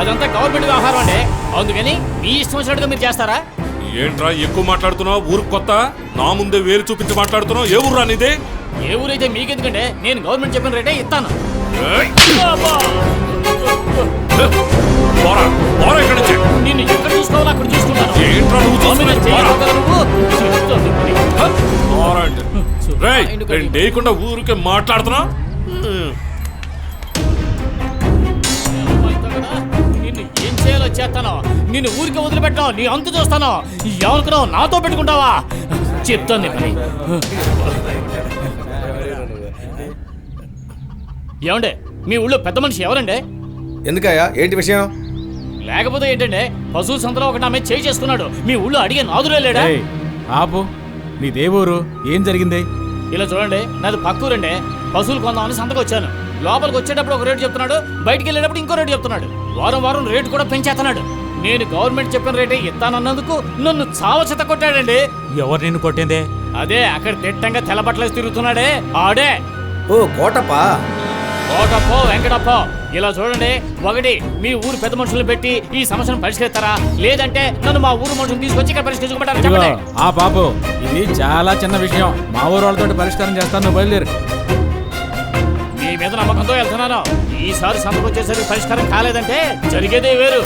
అదంతా గవర్నమెంట్ వ్యవహారం అండి. అందుకని మీ ఇష్టం వచ్చినట్టుగా మీరు చేస్తారా? ఏంట్రా ఎక్కువ మాట్లాడుతున్నావు? ఊరు కొత్త, నా ముందే వేరు చూపించి మాట్లాడుతున్నావు. ఏ ఊరు రానిదే? ఏ ఊరైతే మీకెందుకంటే నేను గవర్నమెంట్ చెప్పిన రేటే ఇస్తాను. నిన్ను ఎక్కడ చూసుకోవాలో అక్కడ చూసుకుంటాను. లేకుండా ఊరికే మాట్లాడుతున్నా. నిన్ను ఏం చేయాలో చేస్తాను. నిన్ను ఊరికి వదిలిపెట్టావు, నీ అంతు చూస్తాను. ఎవరికో నాతో పెట్టుకుంటావా? చెప్తాను పని. ఏమండే, మీ ఊళ్ళో పెద్ద మనిషి ఎవరండి? ఎందుకయ్యా, ఏంటి విషయం? లేకపోతే ఏంటంటే పశువుల సంతలో ఒకటి ఆమె చేయి చేసుకున్నాడు. మీ ఊళ్ళో అడిగే నాదులే లేడా? ఆపు, నీదే ఊరు? ఏం జరిగింది? ఇలా చూడండి, నాది పక్కూరండి. పశువులు కొందామని సంతకు వచ్చాను. లోపలికి వచ్చేటప్పుడు ఒక రేటు చెప్తున్నాడు, బయటికి వెళ్ళేటప్పుడు ఇంకో రేటు చెప్తున్నాడు. వారం వారం రేటు కూడా పెంచేస్తున్నాడు. నేను గవర్నమెంట్ చెప్పిన రేటే ఇస్తానన్నందుకు నన్ను చావచిత కొట్టాడండి. ఎవరు నిన్ను కొట్టిందే? అదే అక్కడ దిట్టంగా తెల్లబట్టలేసి తిరుగుతున్నాడే ఆడే. ఓ కోటప్ప. కోటప్పో వెంకటప్పో, ఇలా చూడండి, ఒకటి మీ ఊరు పెద్ద మనుషులు పెట్టి ఈ సమస్యను పరిష్కరిస్తారా, లేదంటే నన్ను మా ఊరు మనుషులు తీసుకొచ్చి ఇక్కడ పరిష్కరించుకుంటారా ఇదిగో, చెప్పండి. ఆ బాబు, ఇది చాలా చిన్న విషయం. మా ఊరు వాళ్ళతో పరిష్కారం చేస్తాను, నువ్వు బయలుదేరు. మీ మీద నమ్మకంతో వెళ్తున్నాను. ఈసారి సంతకు వచ్చేసరికి పరిష్కారం కాలేదంటే జరిగేదే వేరు.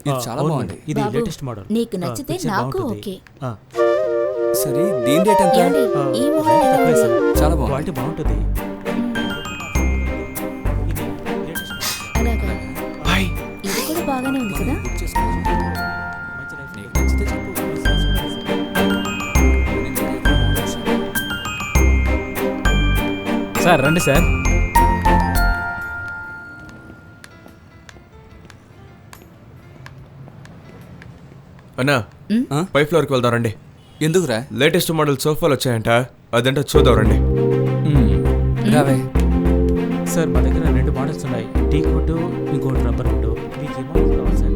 ఇది చాలా బాగుంది. ఇది బాబు, లేటెస్ట్ మోడల్. నీకు నచ్చితే నాకు ఓకే. సరే, దీని రేట్ ఎంత? ఏమండి, ఈ మోడల్ ఎలా ఉంది? చాలా బాగుంది. క్వాలిటీ బాగుంటుంది. అలాగా, ఇది కూడా బాగానే ఉంది కదా. సార్ రండి సార్. అన్నా, పై ఫ్లోర్కి వెళ్దాం రండి. ఎందుకురా? లేటెస్ట్ మోడల్ సోఫాలు వచ్చాయంట, అదంటే చూద్దాం రండి. రావే. సార్ మా దగ్గర 2 మోడల్స్ ఉన్నాయి, టీ కొట్టు, ఇంకోటి రబ్బర్ కొట్టు. మీకు ఏ మోడల్ కావాలి సార్?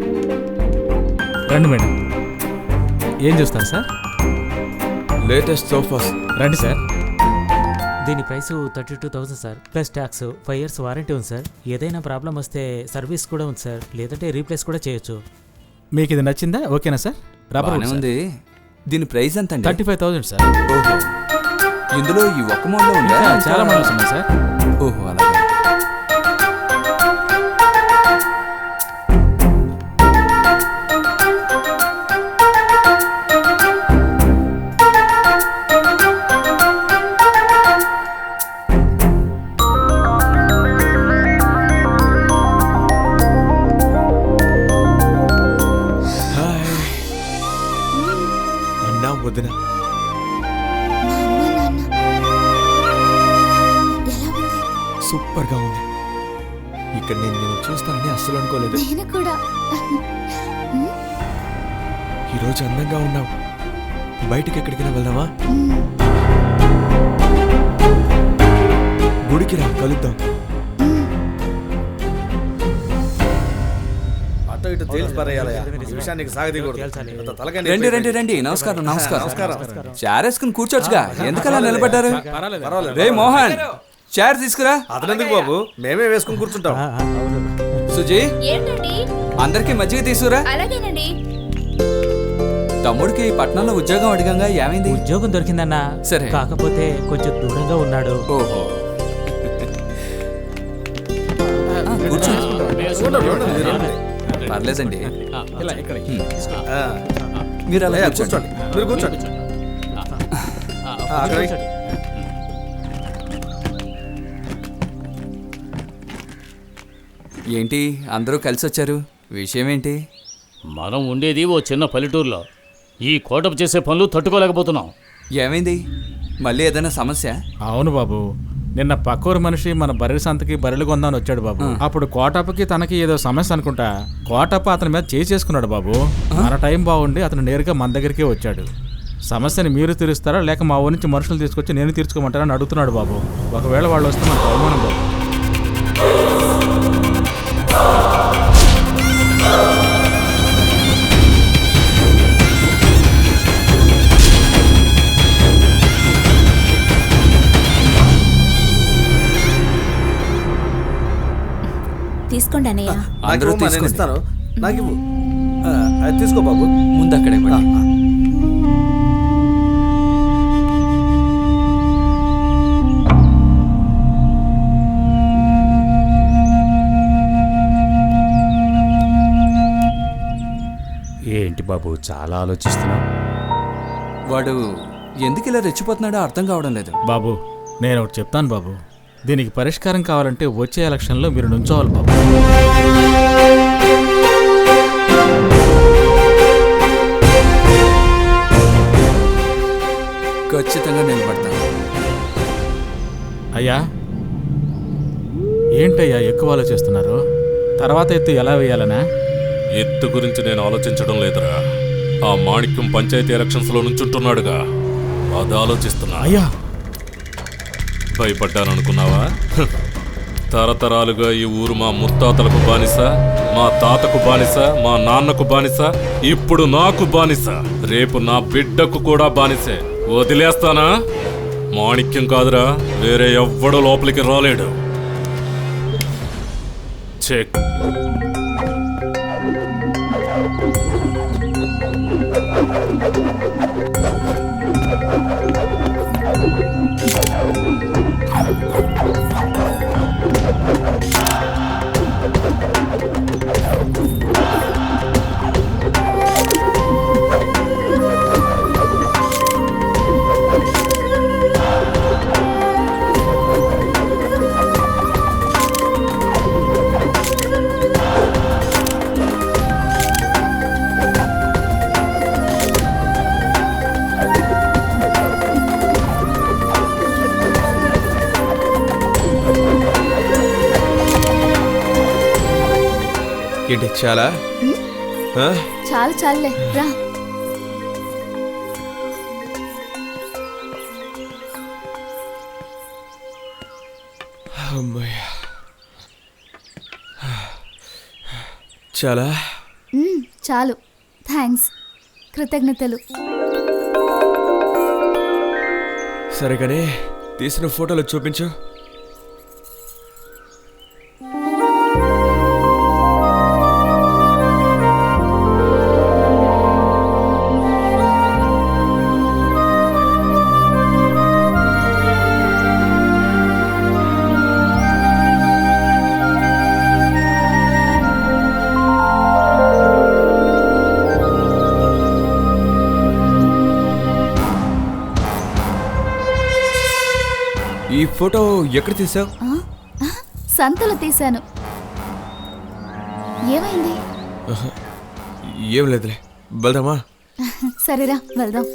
రండి మేడం. ఏం చూస్తారు సార్? Latest sofas. రండి సార్. దీని price 32,000 sir, plus tax. 5 years warranty ఉంది సార్. ఏదైనా ప్రాబ్లం వస్తే సర్వీస్ కూడా ఉంది సార్, లేదంటే రీప్లేస్ కూడా చేయొచ్చు. మీకు ఇది నచ్చిందా? ఓకేనా సార్? బాగానే ఉంది. దీని ప్రైస్ ఎంత? 35,000 సార్. ఓహో, ఇందులో ఈ ఒక్క మోడల్ ఉందా? చాలా మోడల్స్ ఉన్నాయి సార్. ఓహో, అలాగే. అన్నా వదిన, సూపర్ గా ఉంది. ఇక్కడ నేను చూస్తానని అస్సలు అనుకోలేదు. నేను కూడా. ఈరోజు అందంగా ఉన్నావు. బయటికి ఎక్కడికైనా వెళ్దామా? గుడికి రా, కలుద్దాం. అటు ఇటు తేల్చి పారేయాలయ్యా. ఈ విషయానికి సాగదీయకూడదు. అంత తలకాయ రండి నొప్పి రండి రండి. నమస్కారం నమస్కారం. నమస్కారం. చైర్ వేసుకుని కూర్చోవచ్చుగా, ఎందుకలా నిలబడ్డారు? పర్వాలేదు. రే మోహన్, చైర్ తీసుకురా. అతనెందుకు బాబు, మేమే వేసుకుని కూర్చుంటాం. సుజీ, ఏంటండి? అందరికి మజ్జిగ తీసుకురా. అలాగేనండి. తమ్ముడికి పట్నంలో ఉద్యోగం అడిగంగా, ఏమైంది? ఉద్యోగం దొరికిందన్నా, సరే. కాకపోతే కొంచెం దూరంగా ఉన్నాడు. ఓహో, పర్లేదండి. మీరు అలా అయ్యా, కూర్చోండి. కూర్చోండి. మీరు కూర్చోండి. అక్కడ ఏంటి అందరూ కలిసి వచ్చారు? విషయం ఏంటి? మనం ఉండేది ఓ చిన్న పల్లెటూరులో. ఈ కోటపు చేసే పనులు తట్టుకోలేకపోతున్నాం. ఏమైంది? మళ్ళీ ఏదైనా సమస్య? అవును బాబు, నిన్న పక్కూరు మనిషి మన బర్రెల సంతకి బర్రెలు కొందామని వచ్చాడు బాబు. అప్పుడు కోటప్పకి తనకి ఏదో సమస్య అనుకుంటా, కోటప్ప అతని మీద చేసుకున్నాడు బాబు. మన టైం బాగుండి అతను నేరుగా మన దగ్గరికే వచ్చాడు. సమస్యని మీరు తీరుస్తారా, లేక మా ఊరి నుంచి మనుషులు తీసుకొచ్చి నేను తీర్చుకోమంటారని అడుగుతున్నాడు బాబు. ఒకవేళ వాళ్ళు వస్తే మనకు అవమానం బాబు. తీసుకోండి అన్నయ్య. అందరూ నాకు నేను తీసుకోండి. ఇస్తాను. నాకు ఇవ్వు. అది తీసుకో బాబు. ముందు అక్కడే ఏంటి బాబు చాలా ఆలోచిస్తున్నావు? వాడు ఎందుకు ఇలా రెచ్చిపోతున్నాడో అర్థం కావడం లేదు. బాబు, నేను ఒకటి చెప్తాను బాబు, దీనికి పరిష్కారం కావాలంటే వచ్చే ఎలక్షన్లో మీరు నుంచోవాలి బాబు. ఎక్కువ ఆలోచిస్తున్నారు? తర్వాత ఎత్తు ఎలా వేయాలనా? ఎత్తు గురించి నేను ఆలోచించడం లేదురా. ఆ మాణిక్యం పంచాయతీ ఎలక్షన్స్ లో నుంచుంటున్నాడుగా, అది ఆలోచిస్తున్నా. అయ్యా, భయపడ్డాననుకున్నావా? తరతరాలుగా ఈ ఊరు మా ముత్తాతలకు బానిస, మా తాతకు బానిస, మా నాన్నకు బానిస, ఇప్పుడు నాకు బానిస, రేపు నా బిడ్డకు కూడా బానిసే. వదిలేస్తానా? మాణిక్యం కాదురా, వేరే ఎవ్వడూ లోపలికి రాలేడు. చెక్. ఏంటి చాలా చాలు చాలులే రా. చాలా చాలు, థ్యాంక్స్, కృతజ్ఞతలు. సరే కానీ తీసిన ఫోటోలు చూపించు. ఈ ఫోటో ఎక్కడ తీసావు? సంతలో తీశాను. ఏమైంది? ఏం లేదులే, వెళ్దామా? సరేరా వెళ్దాం.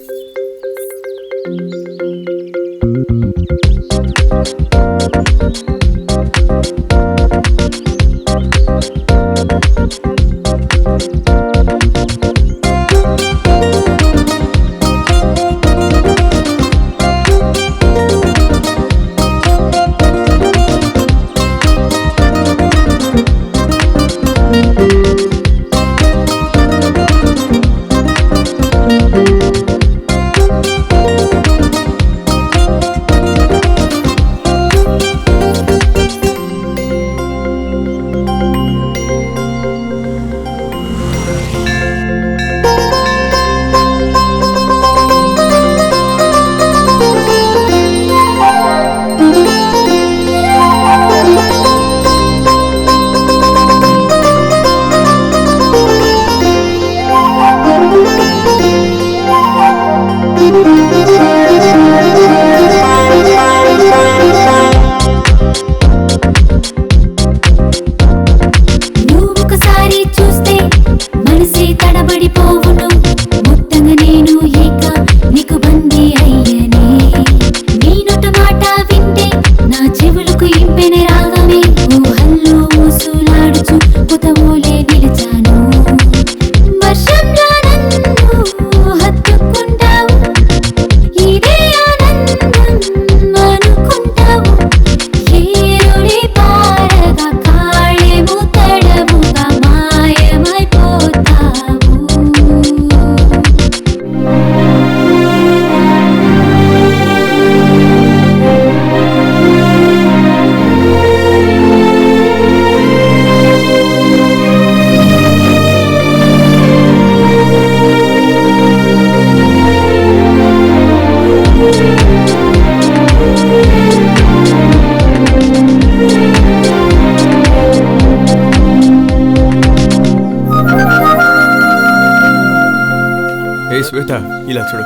శ్వేత, ఇలా చూడు.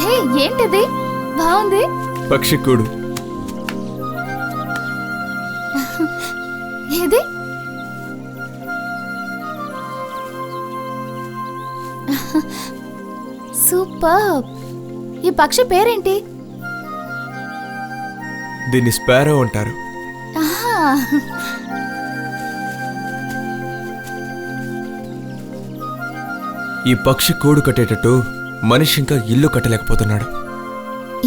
హే, ఏంటది? బాగుంది. పక్షి కూడు. ఏది? సూపర్. ఈ పక్షి పేరేంటి? దీన్ని స్పారో అంటారు. ఈ పక్షి కూడు కట్టేటట్టు మనిషి ఇంకా ఇల్లు కట్టలేకపోతున్నాడు.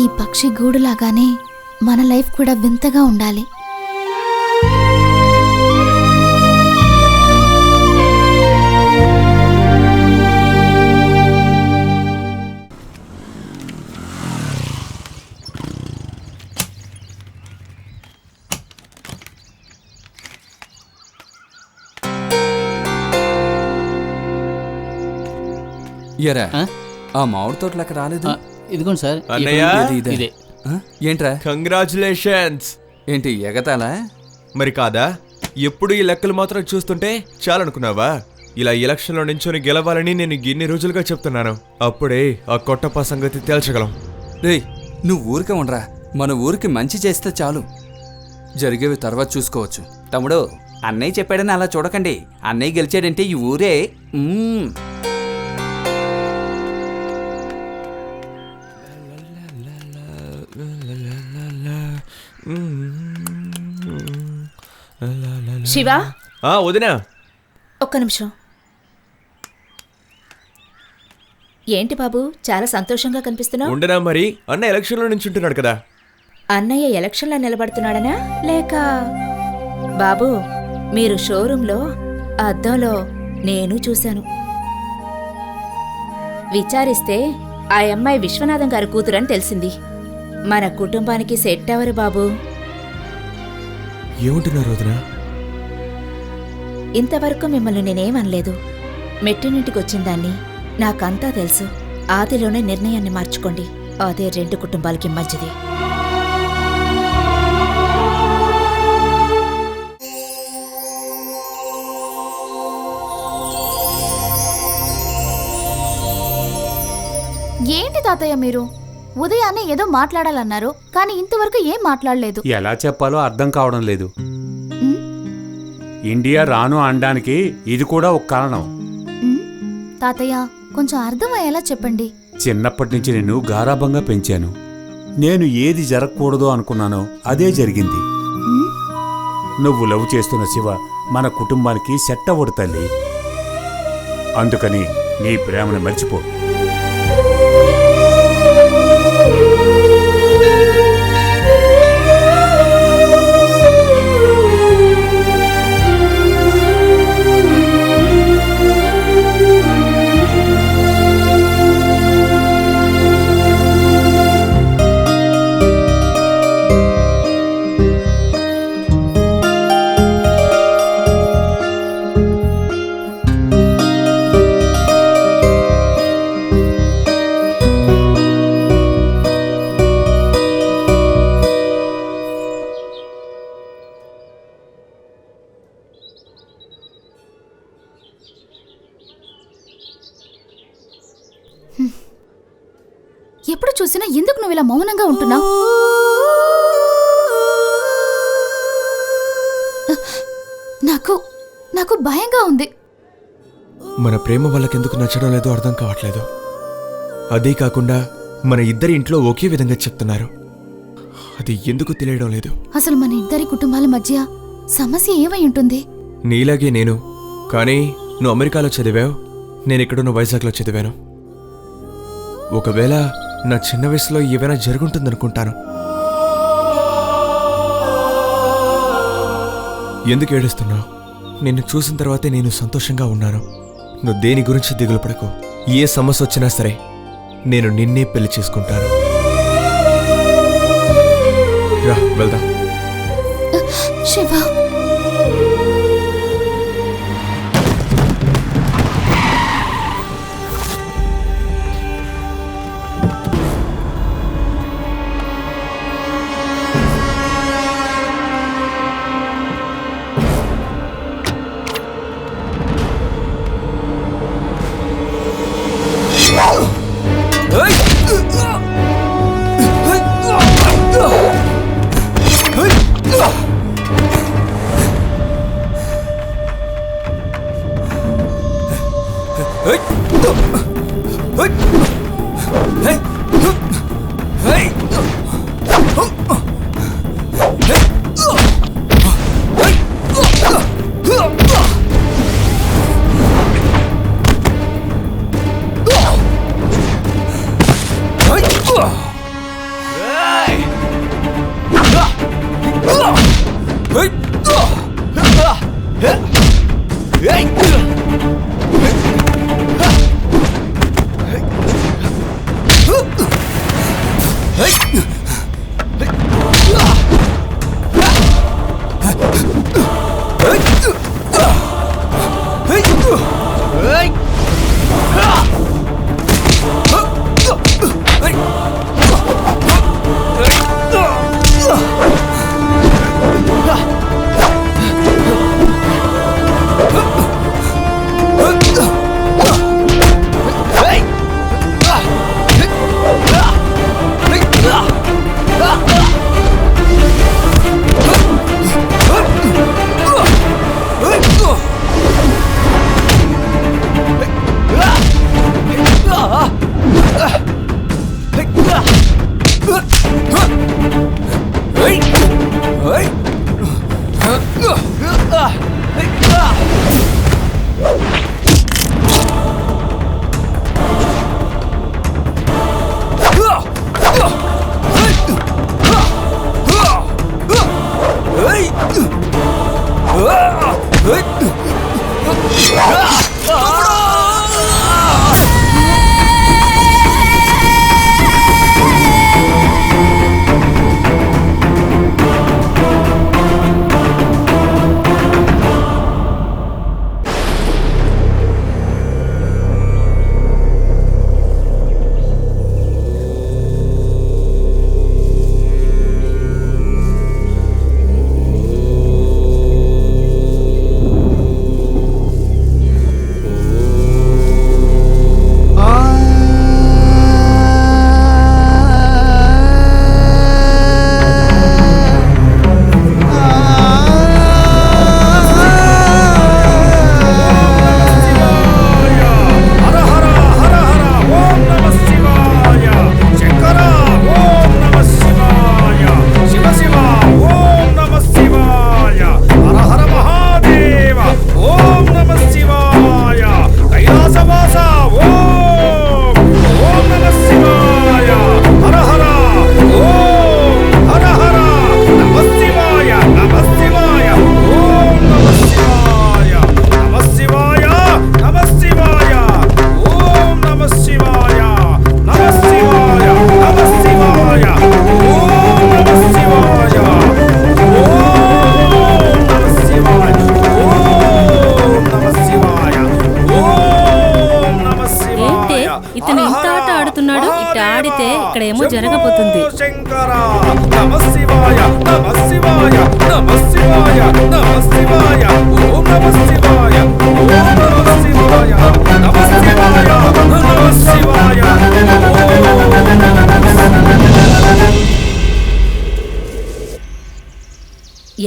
ఈ పక్షి గూడులాగానే మన లైఫ్ కూడా వింతగా ఉండాలి. ఎరా ఆ మామిడి తోటలకు రాలేదు. ఇదిగోండి సార్. అన్నయ్య, ఇదే. ఏంట్రా? కంగ్రాచులేషన్స్. ఏంటి ఎగతాలా? మరి కాదా? ఎప్పుడు ఈ లెక్కలు మాత్రం చూస్తుంటే చాలనుకున్నావా? ఇలా ఎలక్షన్లో నించొని గెలవాలని నేను ఇన్ని రోజులుగా చెప్తున్నాను. అప్పుడే ఆ కొట్టప్ప సంగతి తేల్చగలం. రేయ్, నువ్వు ఊరికే ఉండరా. మన ఊరికి మంచి చేస్తే చాలు, జరిగేవి తర్వాత చూసుకోవచ్చు. తమ్ముడు, అన్నయ్య చెప్పాడని అలా చూడకండి. అన్నయ్య గెలిచాడంటే ఈ ఊరే శివా, వదినా, ఒక్క నిమిషం. ఏంటి బాబు, చాలా సంతోషంగా కనిపిస్తున్నావు? ఉండనా? మరి అన్న ఎలక్షన్లో నించుంటున్నాడు కదా. అన్నయ్య ఎలక్షన్లో నిలబడుతున్నాడనా లేక? బాబు, మీరు షోరూంలో అద్దంలో నేను చూశాను. విచారిస్తే ఆ అమ్మాయి విశ్వనాథం గారి కూతురని తెలిసింది. మన కుటుంబానికి సెట్ ఎవరు బాబు? ఏముంటున్నారు వదినా? ఇంతవరకు మిమ్మల్ని నేనేమనలేదు. మెట్టినింటికి వచ్చిందాన్ని నాకంతా తెలుసు. ఆదిలోనే నిర్ణయాన్ని మార్చుకోండి, అదే రెండు కుటుంబాలకి మంచిది. ఏంటి తాతయ్య మీరు? ఉదయాన్నే ఏదో మాట్లాడాలన్నారు, కానీ ఇంతవరకు ఏం మాట్లాడలేదు. ఎలా చెప్పాలో అర్థం కావడం లేదు. ఇండియా రాను అనడానికి ఇది కూడా ఒక కారణం. తాతయ్య, కొంచెం అర్థమయ్యేలా చెప్పండి. చిన్నప్పటి నుంచి నేను గారాబంగా పెంచాను. నేను ఏది జరగకూడదో అనుకున్నానో అదే జరిగింది. నువ్వు లవ్ చేస్తున్న శివ మన కుటుంబానికి సెట్ అవ్వడు తల్లి. అందుకని నీ ప్రేమను మర్చిపో. ఎప్పుడు చూసినా ఎందుకు నువ్వు ఇలా మౌనంగా ఉంటున్నావు? నాకు భయంగా ఉంది. మన ప్రేమ వాళ్ళకెందుకు నచ్చడం లేదో అర్థం కావట్లేదు. అదే కాకుండా మన ఇద్దరి ఇంట్లో ఒకే విధంగా చెప్తున్నారు. అది ఎందుకు తెలియడం లేదు. అసలు మన ఇద్దరి కుటుంబాల మధ్య సమస్య ఏమై ఉంటుంది? నీలాగే నేను, కానీ నువ్వు అమెరికాలో చదివావు, నేనిక్కడున్న వైజాగ్లో చదివాను. ఒకవేళ నా చిన్న వయసులో ఏవైనా జరుగుంటుందనుకుంటాను. ఎందుకు ఏడుస్తున్నావు? నిన్ను చూసిన తర్వాతే నేను సంతోషంగా ఉన్నాను. నువ్వు దేని గురించి దిగులు పడకు. ఏ సమస్య వచ్చినా సరే నేను నిన్నే పెళ్లి చేసుకుంటాను. రా వెళ్దాం. శివ, ఇక్కడేమో జరగబోతుంది.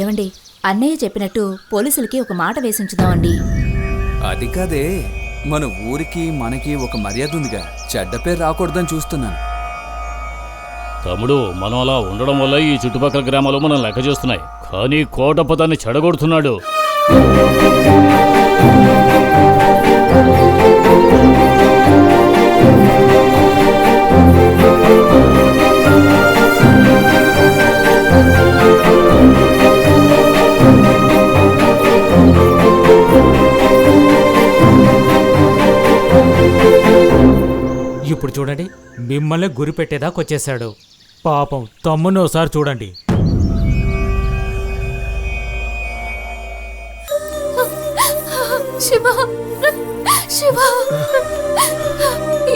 ఏమండి, అన్నయ్య చెప్పినట్టు పోలీసులకి ఒక మాట వేసించుదామండి. అది కాదే, మన ఊరికి మనకి ఒక మర్యాద ఉందిగా, చెడ్డ పేరు రాకూడదని చూస్తున్నాను. తమ్ముడు, మనం అలా ఉండడం వల్ల ఈ చుట్టుపక్కల గ్రామాలు మనం లెక్క చేస్తున్నాయి, కానీ కోటప్ప దాన్ని చెడగొడుతున్నాడు. ఇప్పుడు చూడండి, మిమ్మల్ని గురి పెట్టేదాకొచ్చేసాడు. పాపం తమ్ముని ఒకసారి చూడండి. శివ, శివ,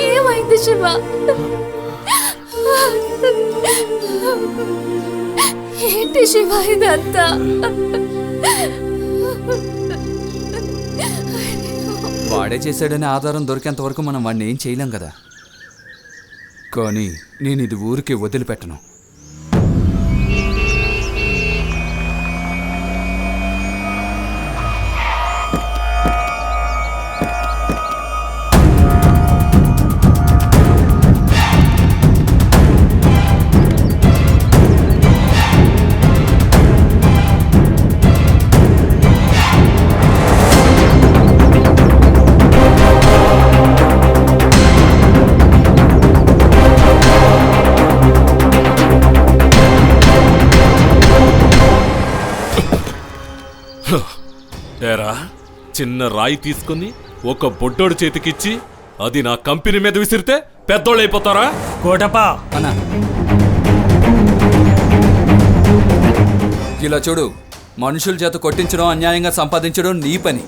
ఏమైంది శివ? ఏంటి శివ ఇదంతా? వాడే చేశాడనే ఆధారం దొరికేంత వరకు మనం వాడిని ఏం చేయలేం కదా. కానీ నేను ఇది ఊరికి వదిలిపెట్టను. ఏరా, చిన్న రాయి తీసుకుని ఒక బొడ్డోడు చేతికిచ్చి అది నా కంపెనీ మీద విసిరితే పెద్దోళ్ళు అయిపోతారా? కోటప్ప అన్నా, ఇలా చూడు, మనుషుల చేత కొట్టించడం, అన్యాయంగా సంపాదించడం నీ పని.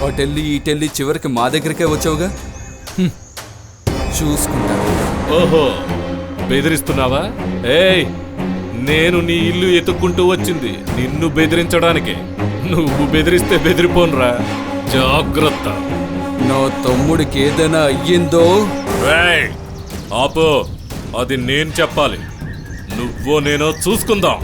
అటెళ్ళి ఇటెళ్ళి చివరికి మా దగ్గరికే వచ్చావుగా. చూసుకుంటా. ఓహో, బెదిరిస్తున్నావా? ఏయ్, నేను నీ ఇల్లు ఎత్తుక్కుంటూ వచ్చింది నిన్ను బెదిరించడానికి. నువ్వు బెదిరిస్తే బెదిరిపోనురా, జాగ్రత్త. నా తమ్ముడికి ఏదైనా అయ్యిందో. రేయ్, ఆపు, అది నేను చెప్పాలి. నువ్వో నేనో చూసుకుందాం.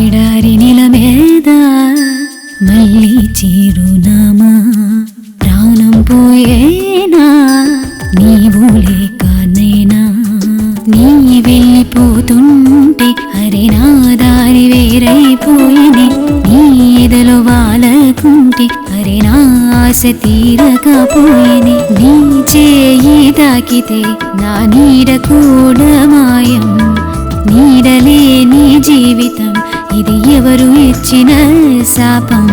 ఎడారి నెల మీద మళ్ళీ చిరునామా ప్రాణం పోయేనా నీవు లేకనైనా నీ వెళ్ళిపోతుంటే అరే నా దారి వేరైపోయింది నీ ఎదలో వాలకుంటే అరే నా ఆశ తీరకపోయింది నీ చేయి తాకితే నా నీడ కూడా మాయం నీడలేని జీవితం ఇది ఎవరు ఇచ్చిన శాపం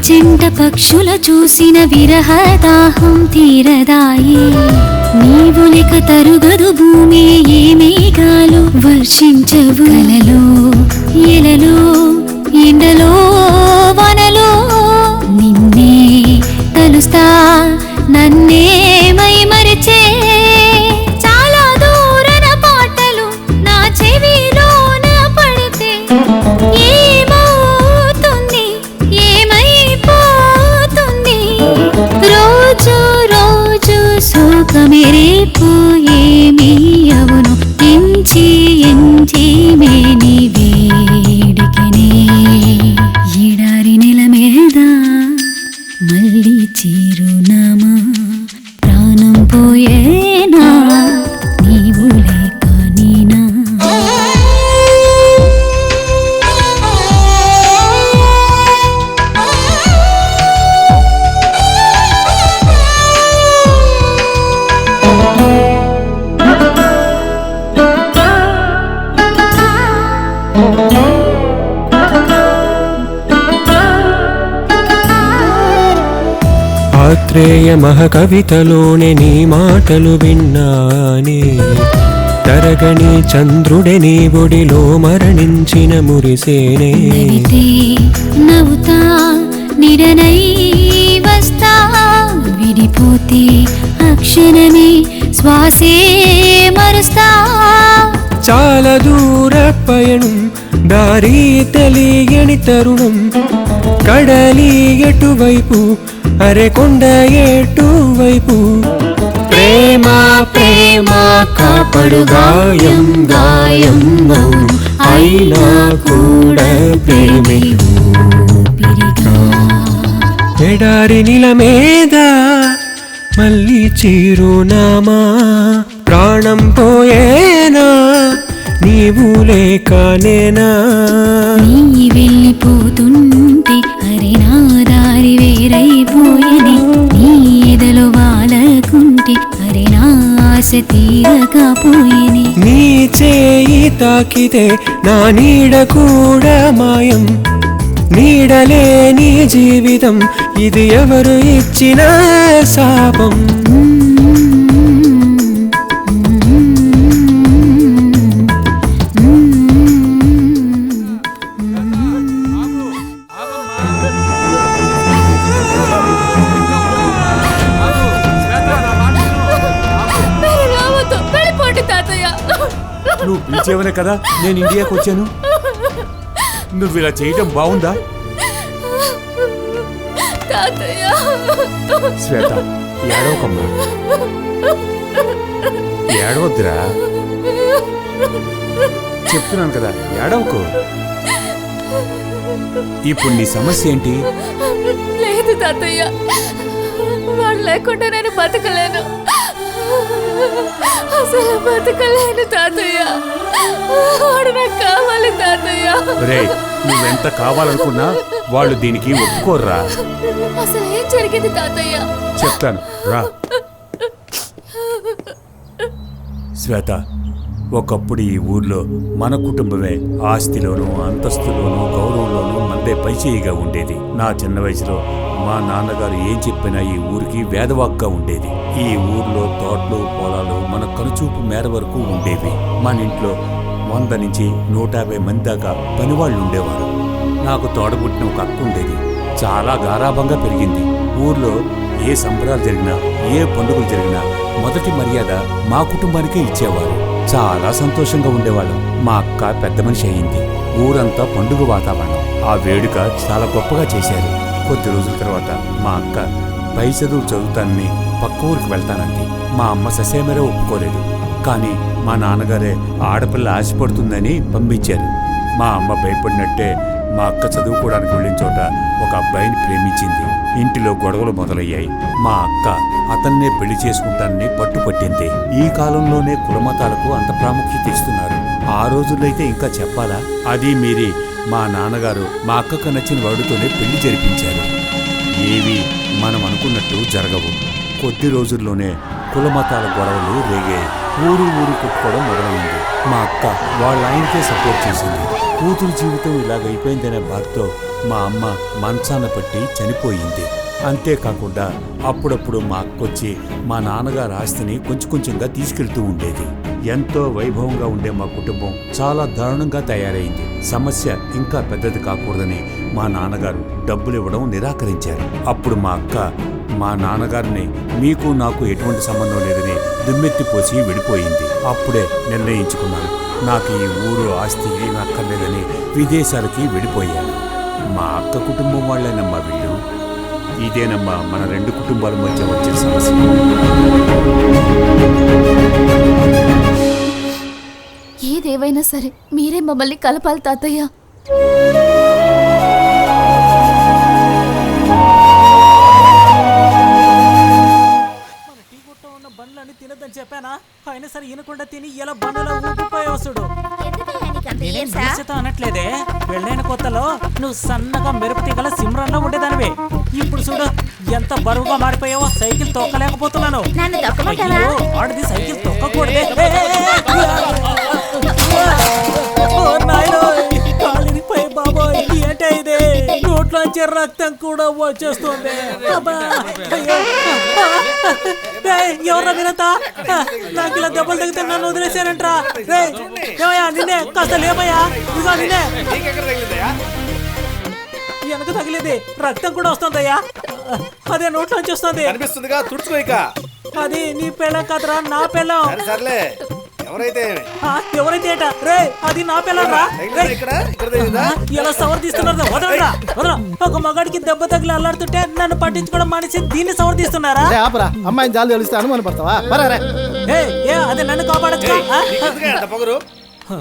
జంట పక్షుల చూసిన విరహదాహం తీరదాయి నీవు లెక తరుగదు భూమి ఏ మేఘాలు వర్షించవు కలలో ఎలలో ఎండలో వనలో నిన్నే తలుస్తా నన్నే మై మరిచే చాలా దూరన పాటలు నా చెవిలోన పడితే ఏమవుతుంది ఏమైపోతుంది రోజు రోజు సుఖమేరేపు ఏమీ అవును ఎంచి ఎంచి మేని వేడికనే ఎడారి నెల మీద మళ్ళీ చిరునామా ప్రాణం పోయేనా నీవు లేక నేనా ఆత్రేయ మహకవితలోనే నీ మాటలు విన్నానే తరగని చంద్రుడే నీ ఒడిలో మరణించిన మురిసేనే నవ్వితే నవ్వుతా నిరనై వస్తా విడిపోతే అక్షణమే శ్వాసే మరుస్తా చాలా దూర పయనం దారి తెలియని తరుణం కడలి ఎటువైపు అరే కొండ ఎటువైపు ప్రేమ ప్రేమ కాపడు గాయం గాయం మౌనం అయినా కూడా ప్రేమే ఊపిరిగా ఎడారి నీల మీద మళ్ళీ చిరునామా ప్రాణం పోయేనా నీవు లేక నేనా నీ వెళ్ళిపోతుంటే అరే నా దారి వేరైపోయేది నీ ఎదలో వాలకుంటే అరే నా ఆశ తీరకపోయేది నీ చేయి తాకితే నా నీడ కూడా మాయం నీడలేని జీవితం ఇది ఎవరు ఇచ్చిన శాపం ఇచ్చేవనే కదా నేను ఇండియాకి వచ్చాను. నువ్వు ఇలా చేయటం బాగుందా? శ్వేత, ఏడవకమ్మా, ఏడవద్దురా. చెప్తున్నాను కదా, ఏడవకు. ఇప్పుడు నీ సమస్య ఏంటి? లేదు తాతయ్య, వాడు లేకుండా నేను బతకలేను, అసలు బతకలేను తాతయ్య. వాడు నాకు కావాలి తాతయ్య. రే, నువ్వెంత కావాలనుకున్నా వాళ్ళు దీనికి ఒప్పుకోర్రా. అసలు ఏం జరిగింది తాతయ్య? చెప్తాను రా. శ్వేత, ఒకప్పుడు ఈ ఊర్లో మన కుటుంబమే ఆస్తిలోనూ అంతస్తులోనూ గౌరవంలోనూ మందే పైచేయిగా ఉండేది. నా చిన్న వయసులో మా నాన్నగారు ఏం చెప్పినా ఈ ఊరికి వేదవాక్గా ఉండేది. ఈ ఊర్లో తోటలు పొలాలు మన కనుచూపు మేర వరకు ఉండేవి. మన ఇంట్లో 100 నుంచి 150 మంది దాకా పనివాళ్ళు ఉండేవారు. నాకు తోడబుట్టిన ఒక అక్క ఉండేది. చాలా గారాభంగా పెరిగింది. ఊర్లో ఏ సంబరాలు జరిగినా ఏ పండుగలు జరిగినా మొదటి మర్యాద మా కుటుంబానికే ఇచ్చేవారు. చాలా సంతోషంగా ఉండేవాళ్ళం. మా అక్క పెద్ద మనిషి అయింది. ఊరంతా పండుగ వాతావరణం. ఆ వేడుక చాలా గొప్పగా చేశారు. కొద్ది రోజుల తర్వాత మా అక్క పై చదువులు చదువుతానని పక్క ఊరికి వెళ్తానంది. మా అమ్మ ససేమరే ఒప్పుకోలేదు. కానీ మా నాన్నగారే ఆడపిల్ల ఆశపడుతుందని పంపించారు. మా అమ్మ భయపడినట్టే మా అక్క చదువుకోవడానికి వెళ్ళిన చోట ఒక అబ్బాయిని ప్రేమించింది. ఇంటిలో గొడవలు మొదలయ్యాయి. మా అక్క అతన్నే పెళ్లి చేసుకుంటానని పట్టుపట్టింది. ఈ కాలంలోనే కులమతాలకు అంత ప్రాముఖ్యత ఇస్తున్నారు. ఆ రోజుల్లో అయితే ఇంకా చెప్పాలా? అది మీరి మా నాన్నగారు మా అక్కకు నచ్చిన వాడితోనే పెళ్లి జరిపించారు. ఏవి మనం అనుకున్నట్టు జరగవు. కొద్ది రోజుల్లోనే కులమతాల గొడవలు రేగాయి. ఊరు కొట్టుకోవడం మొదలైంది. మా అక్క వాళ్ళ ఆయనకే సపోర్ట్ చేసింది. కూతురు జీవితం ఇలాగైపోయిందనే బాధతో మా అమ్మ మంచాన పట్టి చనిపోయింది. అంతేకాకుండా అప్పుడప్పుడు మా అక్కొచ్చి మా నాన్నగారి ఆస్తిని కొంచెంగా తీసుకెళ్తూ ఉండేది. ఎంతో వైభవంగా ఉండే మా కుటుంబం చాలా దారుణంగా తయారైంది. సమస్య ఇంకా పెద్దది కాకూడదని మా నాన్నగారు డబ్బులు ఇవ్వడం నిరాకరించారు. అప్పుడు మా అక్క మా నాన్నగారిని మీకు నాకు ఎటువంటి సంబంధం లేదని దుమ్మెత్తిపోసి విడిపోయింది. అప్పుడే నిర్ణయించుకున్నాను, నాకు ఈ ఊరు ఆస్తి ఏమీ అక్కర్లేదని విదేశాలకి వెళ్ళిపోయాను. మా అక్క కుటుంబం వాళ్ళేనమ్మా వీళ్ళు. ఇదేనమ్మా మన 2 కుటుంబాల మధ్య వచ్చిన సమస్య. ఏదేవైనా సరే మీరే మమ్మల్ని కలపాలి తాతయ్య. బండ్లన్నీ తినద్దని చెప్పానా? అయినా సరే ఈనకుండా తిని ఇలా బండ్లో ఊపిపోయి వస్తుడు. అనట్లేదే, పెళ్ళైన కొత్తలో నువ్వు సన్నగా మెరుపు తీగల సిమ్రన్లో ఉండేదానివే. ఇప్పుడు చూడు ఎంత బరువుగా మారిపోయావో. సైకిల్ తొక్కలేకపోతున్నాను. ఆడది సైకిల్ తొక్కకూడదే. కాలిరిపోయి బాబోయ్, ఏంటే ఇదే? నోట్లోంచి రక్తం కూడా వచ్చేస్తుంది. ఎవరా మీరంతా? నాకు ఇలా దెబ్బలు తగ్గితే నన్ను వదిలేశారంట్రా. ఏమయ్యా నిన్నే కాస్త లేమయ్యా. ఇదిగో నిన్నే వెనక తగిలింది, రక్తం కూడా వస్తుందయ్యా. అదే నోట్లోంచి వస్తుంది. అది నీ పెళ్ళం కాదురా, నా పెళ్ళం. ఎవరైతే ఏట రే, అది నా పిల్లరా. ఎలా సవర్ తీస్తున్నారు? వదలరా. ఒక మగాడికి దెబ్బ తగిలి అల్లాడుతుంటే నన్ను పట్టించుకోవడం మానేసి దీన్ని సవర్ తీస్తున్నారా? అమ్మాయిని జాలి తెలిస్తే అనుమాన పడతావా? అదే నన్ను కాపాడచ్చు.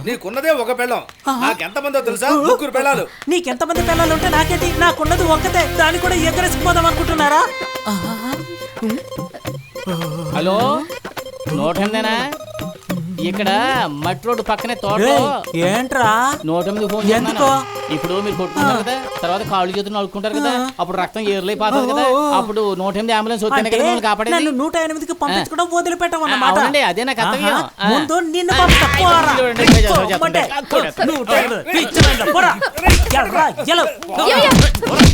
నీకున్నదే ఒక పెళ్ళం, నాకెంతమందో తెలుసా? 3 పెళ్ళాలు. నీకెంతమంది పిల్లలు ఉంటే నాకేంటి? నాకున్నది ఒక్కతే, దాన్ని కూడా ఎగరేసుకుపోదాం అనుకుంటున్నారా? హలో, నోటేనా? ఇక్కడ మట్టి రోడ్డు పక్కనే తోట. ఏంట్రా 108 ఫోన్ చేస్తున్నాను. ఇప్పుడు మీరు కొట్టుకుంటారు కదా, తర్వాత కాళ్ళు చేతులు నడుకుంటారు కదా, అప్పుడు రక్తం ఏర్లైపోతుంది కదా, అప్పుడు 108 అంబులెన్స్ వచ్చాను కదా కాపాడే. 108కి పంపించుకోవడం వదిలిపెట్టమన్నమాట. అదే నాకు కర్తవ్యం. ముందు నిన్ను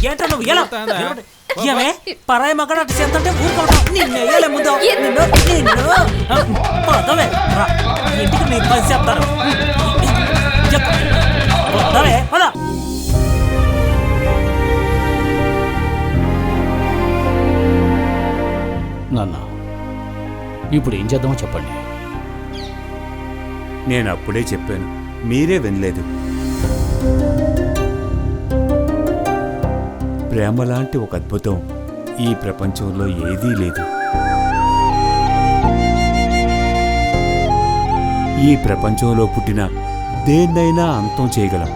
ఏంటో నువ్వు ఎలా ఏమే పరాయి మగడ అటు చేస్తుంటే ఊరుకోవడం. నిన్ను వేయలే ముందు. పదవే ఇంటికి నీ పని చెప్తాను. పదవే పద. నాన్న, ఇప్పుడు ఏం చేద్దామో చెప్పండి. నేను అప్పుడే చెప్పాను, మీరే వినలేదు. ప్రేమ లాంటి ఒక అద్భుతం ఈ ప్రపంచంలో ఏదీ లేదు. ఈ ప్రపంచంలో పుట్టిన దేన్నైనా అంతం చేయగలం,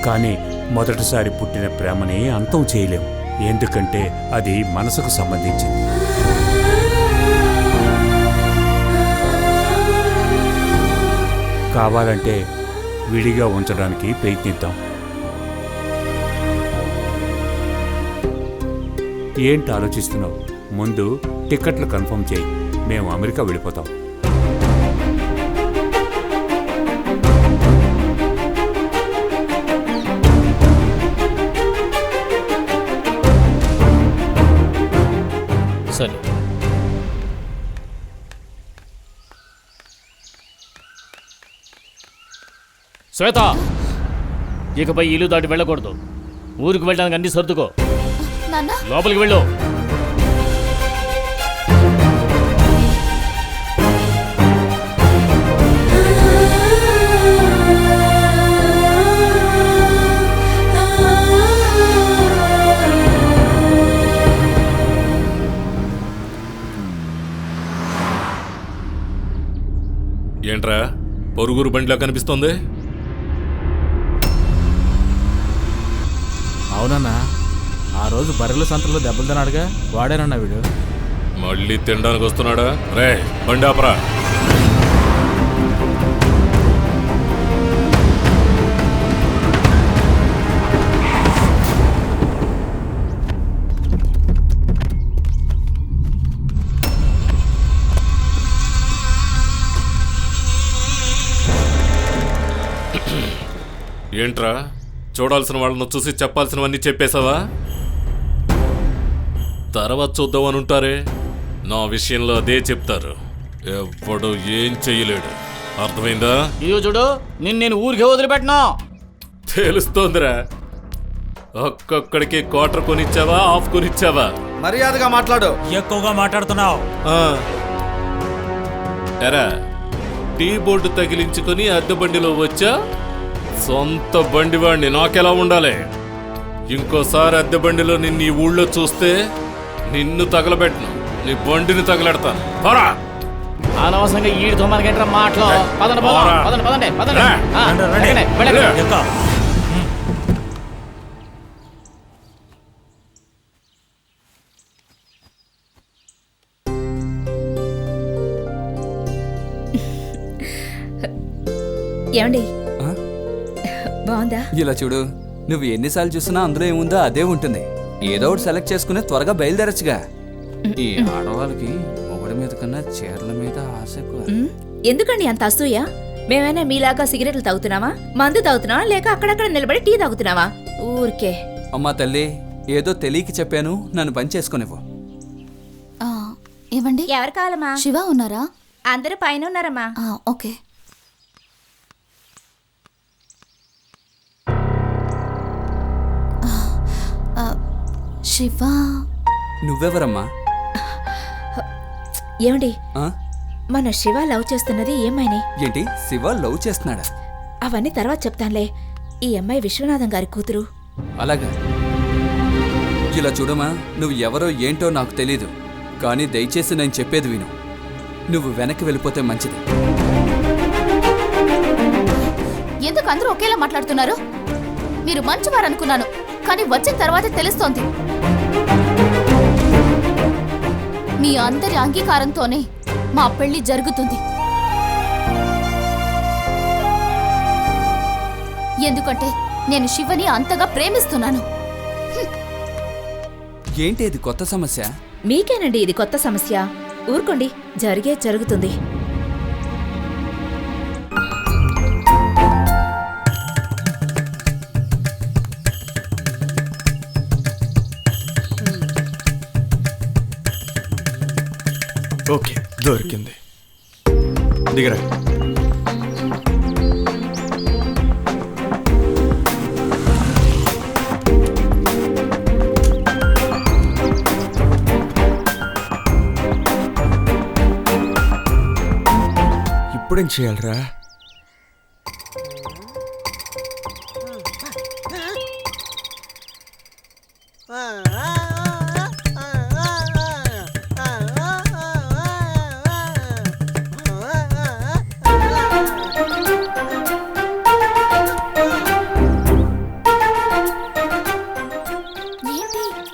కానీ మొదటిసారి పుట్టిన ప్రేమని అంతం చేయలేం. ఎందుకంటే అది మనసుకు సంబంధించింది. కావాలంటే విడిగా ఉంచడానికి ప్రయత్నిద్దాం. ఏంటి ఆలోచిస్తున్నావు? ముందు టికెట్లు కన్ఫర్మ్ చేయి, మేము అమెరికా వెళ్ళిపోతాం. సరే. శ్వేత, ఇకపై ఇల్లు దాటి వెళ్ళకూడదు. ఊరికి వెళ్ళడానికి అన్ని సర్దుకో. నాన్న లోపలికి వెళ్ళు. ఏంట్రా పొరుగురు బండిలా కనిపిస్తోంది? అవునన్నా, ఆ రోజు బర్రెల సంతలో దెబ్బలు తిన్నాడుగా, వాడేనన్నా వీడు. మళ్ళీ తినడానికి వస్తున్నాడా? రే బండి ఆపరా. ఏంట్రా చూడాల్సిన వాళ్ళను చూసి చెప్పాల్సినవన్నీ చెప్పేశావా? తర్వాత చూద్దామని ఉంటారే, నా విషయంలో అదే చెప్తారు. ఎవ్వడు ఏం చెయ్యలేడు. అర్థమైందా? ఇదిగో చూడు, నేను ఊరికే వదిలిపెట్టినా. తెలుస్తోందిరా. ఒక్కొక్కడికి క్వార్టర్ కొనిచ్చావా, హాఫ్ కొనిచ్చావా? మర్యాదగా మాట్లాడు. ఎక్కువగా మాట్లాడుతున్నావు. ఎరా టీ బోర్డు తగిలించుకుని అద్దె బండిలో వచ్చా? సొంత బండివాడిని, నాకెలా ఉండాలి? ఇంకోసారి అద్దె బండిలో నిన్ను ఈ ఊళ్ళో చూస్తే నిన్ను తగలబెట్టను, నీ బండిని తగలెడతాను. అనవసరంగా ఈడితో మనకేంట్రా మాటలు. పదండి పోదాం. పదండి పదండి పదండి. వెళ్ళండి. ఏమండి, బాగుందా? ఇలా చూడు, నువ్వు ఎన్నిసార్లు చూసినా అందులో ఏముందో అదే ఉంటుంది. ఏదో ఒకటి సెలెక్ట్ చేసుకుని త్వరగా బయలుదేరచ్చుగా. ఈ ఆడవాళ్ళకి మొగుడి మీద కన్నా చీరల మీద ఆశ ఎక్కువ. ఎందుకండి అంత అసూయ? మేమైనా మీలాగా సిగరెట్లు తాగుతున్నావా, మందు తాగుతున్నావా, లేక అక్కడక్కడ నిలబడి టీ తాగుతున్నావా? ఊరికే. అమ్మా తల్లి, ఏదో తెలియక చెప్పాను, నన్ను పని చేసుకునేవు. ఏమండి, ఎవరు కావాలమ్మా? శివ ఉన్నారా? అందరూ పైన ఉన్నారమ్మా. ఓకే. శివ నువ్వెవరమ్మా? ఏమండి, మన శివ లవ్ చేస్తున్నది ఈ అమ్మాయిని. ఏంటి, శివ లవ్ చేస్తున్నాడా? అవన్నీ తర్వాత చెప్తానులే. ఈ అమ్మాయి విశ్వనాథం గారి కూతురు. అలాగా. ఇలా చూడమా, నువ్వు ఎవరో ఏంటో నాకు తెలీదు, కానీ దయచేసి నేను చెప్పేది విను. నువ్వు వెనక్కి వెళ్ళిపోతే మంచిది. ఎందుకు అందరూ ఒకేలా మాట్లాడుతున్నారు? మీరు మంచివారు అనుకున్నాను, కానీ వచ్చిన తర్వాత తెలుస్తోంది మీ అందరి అంగీకారంతోనే మా పెళ్లి జరుగుతుంది. ఎందుకంటే నేను శివని అంతగా ప్రేమిస్తున్నాను. ఏంటి ఇది కొత్త సమస్య? మీకేనండి ఇది కొత్త సమస్య. ఊరుకోండి, జరిగే జరుగుతుంది. ఓకే, దొరికింది. దిగరా. ఇప్పుడేం చేయాలరా?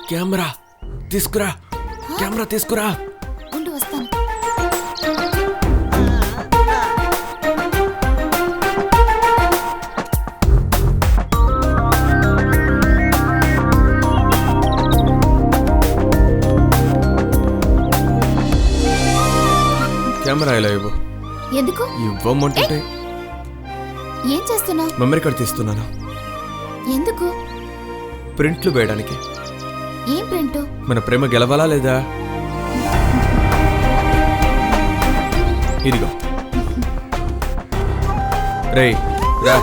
కెమెరా తీసుకురా, కెమెరా తీసుకురా. ఉండు వస్తాను. కెమెరా ఇలా ఇవ్వు. ఎందుకు ఇవ్వమంటుంటే ఏం చేస్తున్నావు? మెమరీ కార్డ్ తీస్తున్నాను. ఎందుకు? ప్రింట్లు వేయడానికి. ఏం ప్రింట్? మన ప్రేమ గెలవాలా లేదా? ఇదిగో రేయ్ రా.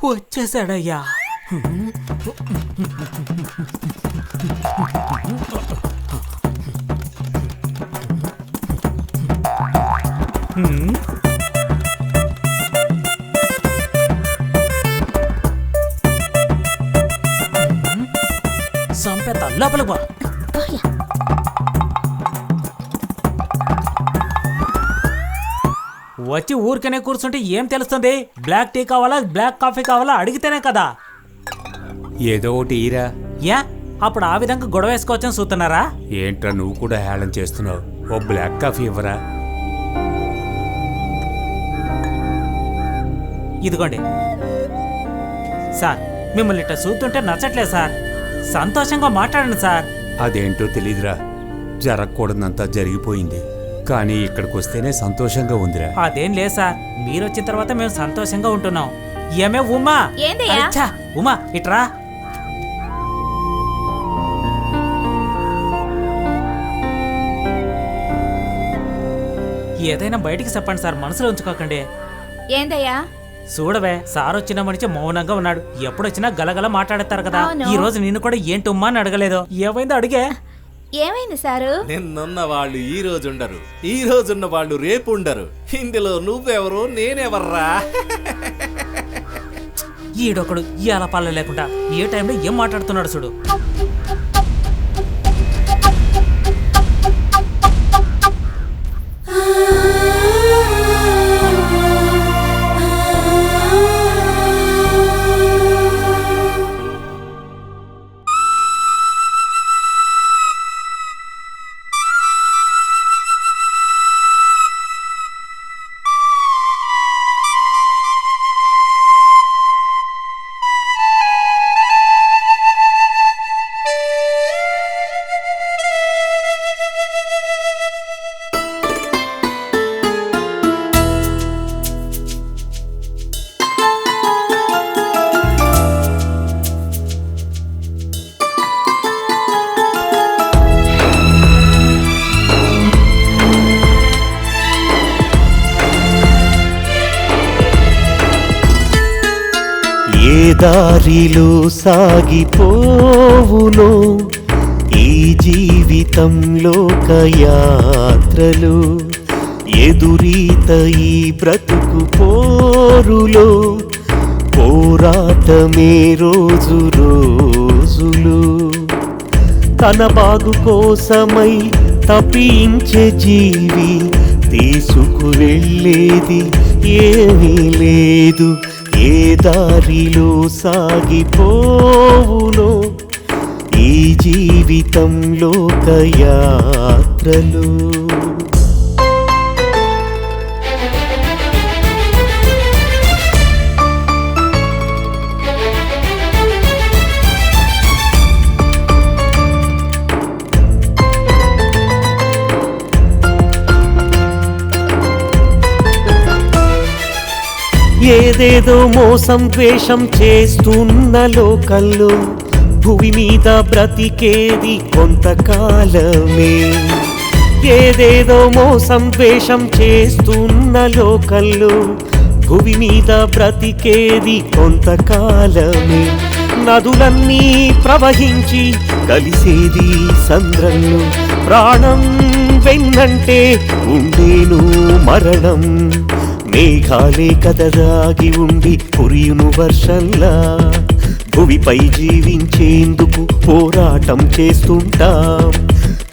వచ్చేసాడయ్యా. సంపేత లోపల పో. వచ్చి ఊరికనే కూర్చుంటే ఏం తెలుస్తుంది? బ్లాక్ టీ కావాలా బ్లాక్ కాఫీ కావాలా అడిగితేనే కదా. ఏదో ఒకటి ఈరా. యా అప్పుడు ఆ విధంగా గొడవ వేసుకోవచ్చని చూస్తున్నారా? ఏంట్రా నువ్వు కూడా హేళన చేస్తున్నావు? ఓ బ్లాక్ కాఫీ ఇవ్వరా? ఇదిగోండి సార్, మిమ్మల్ని ఇట్లా చూస్తుంటే నచ్చట్లేదు సార్. సంతోషంగా మాట్లాడండి సార్. అదేంటో తెలీదురా, జరగకూడదంతా జరిగిపోయింది. కానీ ఇక్కడికి వస్తేనే సంతోషంగా ఉందిరా. అదేం లేదు సార్, మీరు వచ్చిన తర్వాత మేము సంతోషంగా ఉంటున్నాం. ఏమే ఉమా? ఏందయ్యా? అచ్చా, ఉమా ఇట్రా. ఏదైనా బయటికి చెప్పండి సార్, మనసులో ఉంచుకోకండి. ఏందయ్యా? చూడవే, సార్ వచ్చిన మనిషి మౌనంగా ఉన్నాడు. ఎప్పుడొచ్చినా గలగల మాట్లాడతారు కదా. అవును. ఈ రోజు నిన్ను కూడా ఏంటమ్మా అని అడగలేదు. ఏమైందో అడిగే. ఏమైంది సారు? నిన్నున్న వాళ్ళు ఈ రోజు ఉండరు, ఈ రోజున్న వాళ్ళు రేపు ఉండరు. ఇందులో నువ్వెవరు నేనెవర్రా? ఈడొకడు ఇలా పల్ల లేకుండా ఏ టైంలో ఏం మాట్లాడుతున్నాడు చూడు. దారిలో సాగిపోవును ఈ జీవితంలోక యాత్రలు, ఎదురీత ఈ బ్రతుకు పోరులో పోరాటమే రోజు రోజులు. తన బాగు కోసమై తప్పించే జీవి తీసుకువెళ్ళేది ఏమీ లేదు. ఏ దారిలో సాగిపోవునో ఈ జీవితంలోక యాత్రలు. ఏదేదో మోసం ద్వేషం చేస్తున్న లోకల్లో భూమి మీద బ్రతికేది కొంతకాలమే. ఏదేదో మోసం ద్వేషం చేస్తున్న లోకల్లో భూమి మీద బ్రతికేది కొంతకాలమే. నదులన్నీ ప్రవహించి కలిసేది సంద్రంలో, ప్రాణం వెన్నంటే ఉండేను మరణం, మేఘాలే కదదాగి ఉండి కురియును వర్షంలా, భువిపై జీవించేందుకు పోరాటం చేస్తుంటాం.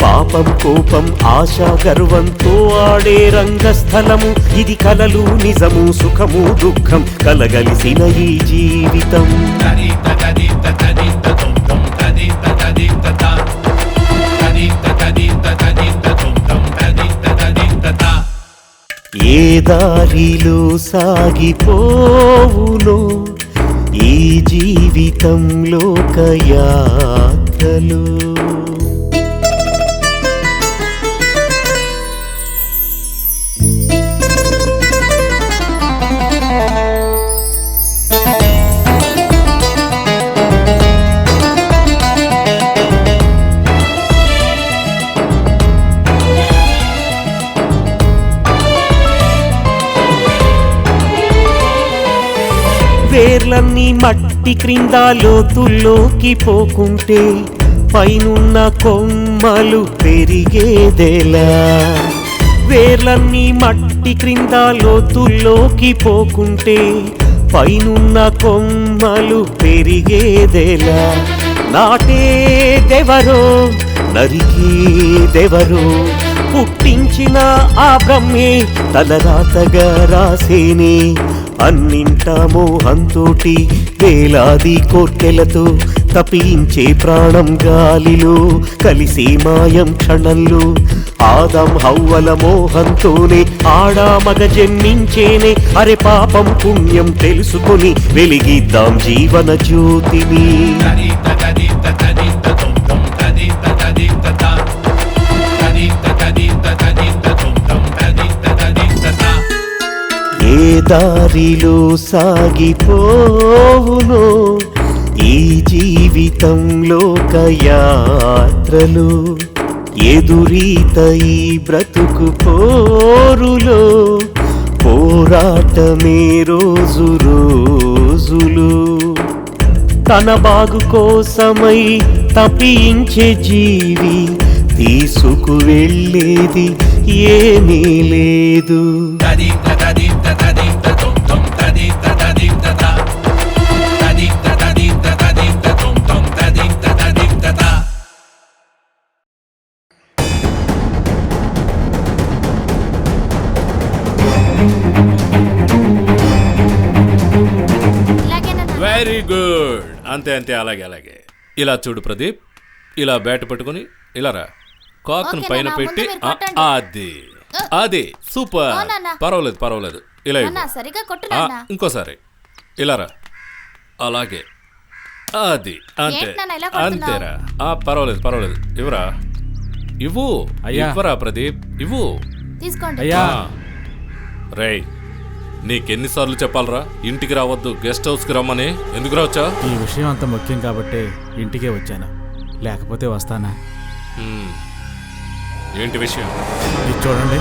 పాపం కోపం ఆశ గర్వంతో ఆడే రంగస్థలము, ఇది కలలు నిజము సుఖము దుఃఖం కలగలిసిన ఈ జీవితం. ఏ దారిలో సాగిపోవునో ఈ జీవితంలో యాత్రలు. వేర్లన్నీ మట్టి క్రింద లోతుల్లోకి పోకుంటే పైనున్న కొమ్మలు పెరిగేదెలా. వేర్లన్నీ మట్టి క్రింద లోతుల్లోకి పోకుంటే పైనున్న కొమ్మలు పెరిగేదెలా. నాటేదెవరో నరికేదెవరో, పుట్టించిన ఆ బ్రహ్మే తలరాతగా రాసేనే. అన్నింటా మోహంతోటి వేలాది కోర్కెలతో తపించే ప్రాణం గాలిలో కలిసే మాయం క్షణంలో. ఆదం హవ్వల మోహంతోనే ఆడా మగ జన్మించేనే. అరే పాపం పుణ్యం తెలుసుకొని వెలిగిద్దాం జీవన జ్యోతిని. ఏ దారిలో సాగిపోవునో ఈ జీవితంలో యాత్రలు. ఎదురీత ఈ బ్రతుకు పోరులో పోరాటమే రోజు రోజులు. తన బాగు కోసమై తపించే జీవి తీసుకు వెళ్ళేది ఏమీ లేదు. Very good. అంతే అంతే, అలాగే అలాగే. ఇలా చూడు ప్రదీప్, ఇలా బ్యాట్ పట్టుకుని ఇలా రా, కాకును ఓకే పైన నాన్న, పెట్టి ముందు మీరు కొట్టండి. అది అది సూపర్. ఓ నాన్న. పర్వాలేదు పర్వాలేదు, ఇలా ఇవ్వు. నాన్న సరిగా కొట్టు ఆ, నాన్న. ఇంకోసారి ఇలా రా, అలాగే అది అంతే ఏంటి నాన్న ఇలా కొడుతున్నావ్? అంతేరా. పర్వాలేదు పర్వాలేదు, ఇవ్వరా ఇవ్వు. అయ్యా. ఇవ్వరా ప్రదీప్, ఇవ్వు. తీసుకోండి. అయ్యా. రేయ్, నీకెన్నిసార్లు చెప్పాలరా ఇంటికి రావద్దు, గెస్ట్ హౌస్కి రమ్మని? ఎందుకు రావచ్చా? ఈ విషయం అంత ముఖ్యం కాబట్టి ఇంటికే వచ్చాను, లేకపోతే వస్తానా? ఏంటి విషయం? ఇది చూడండి.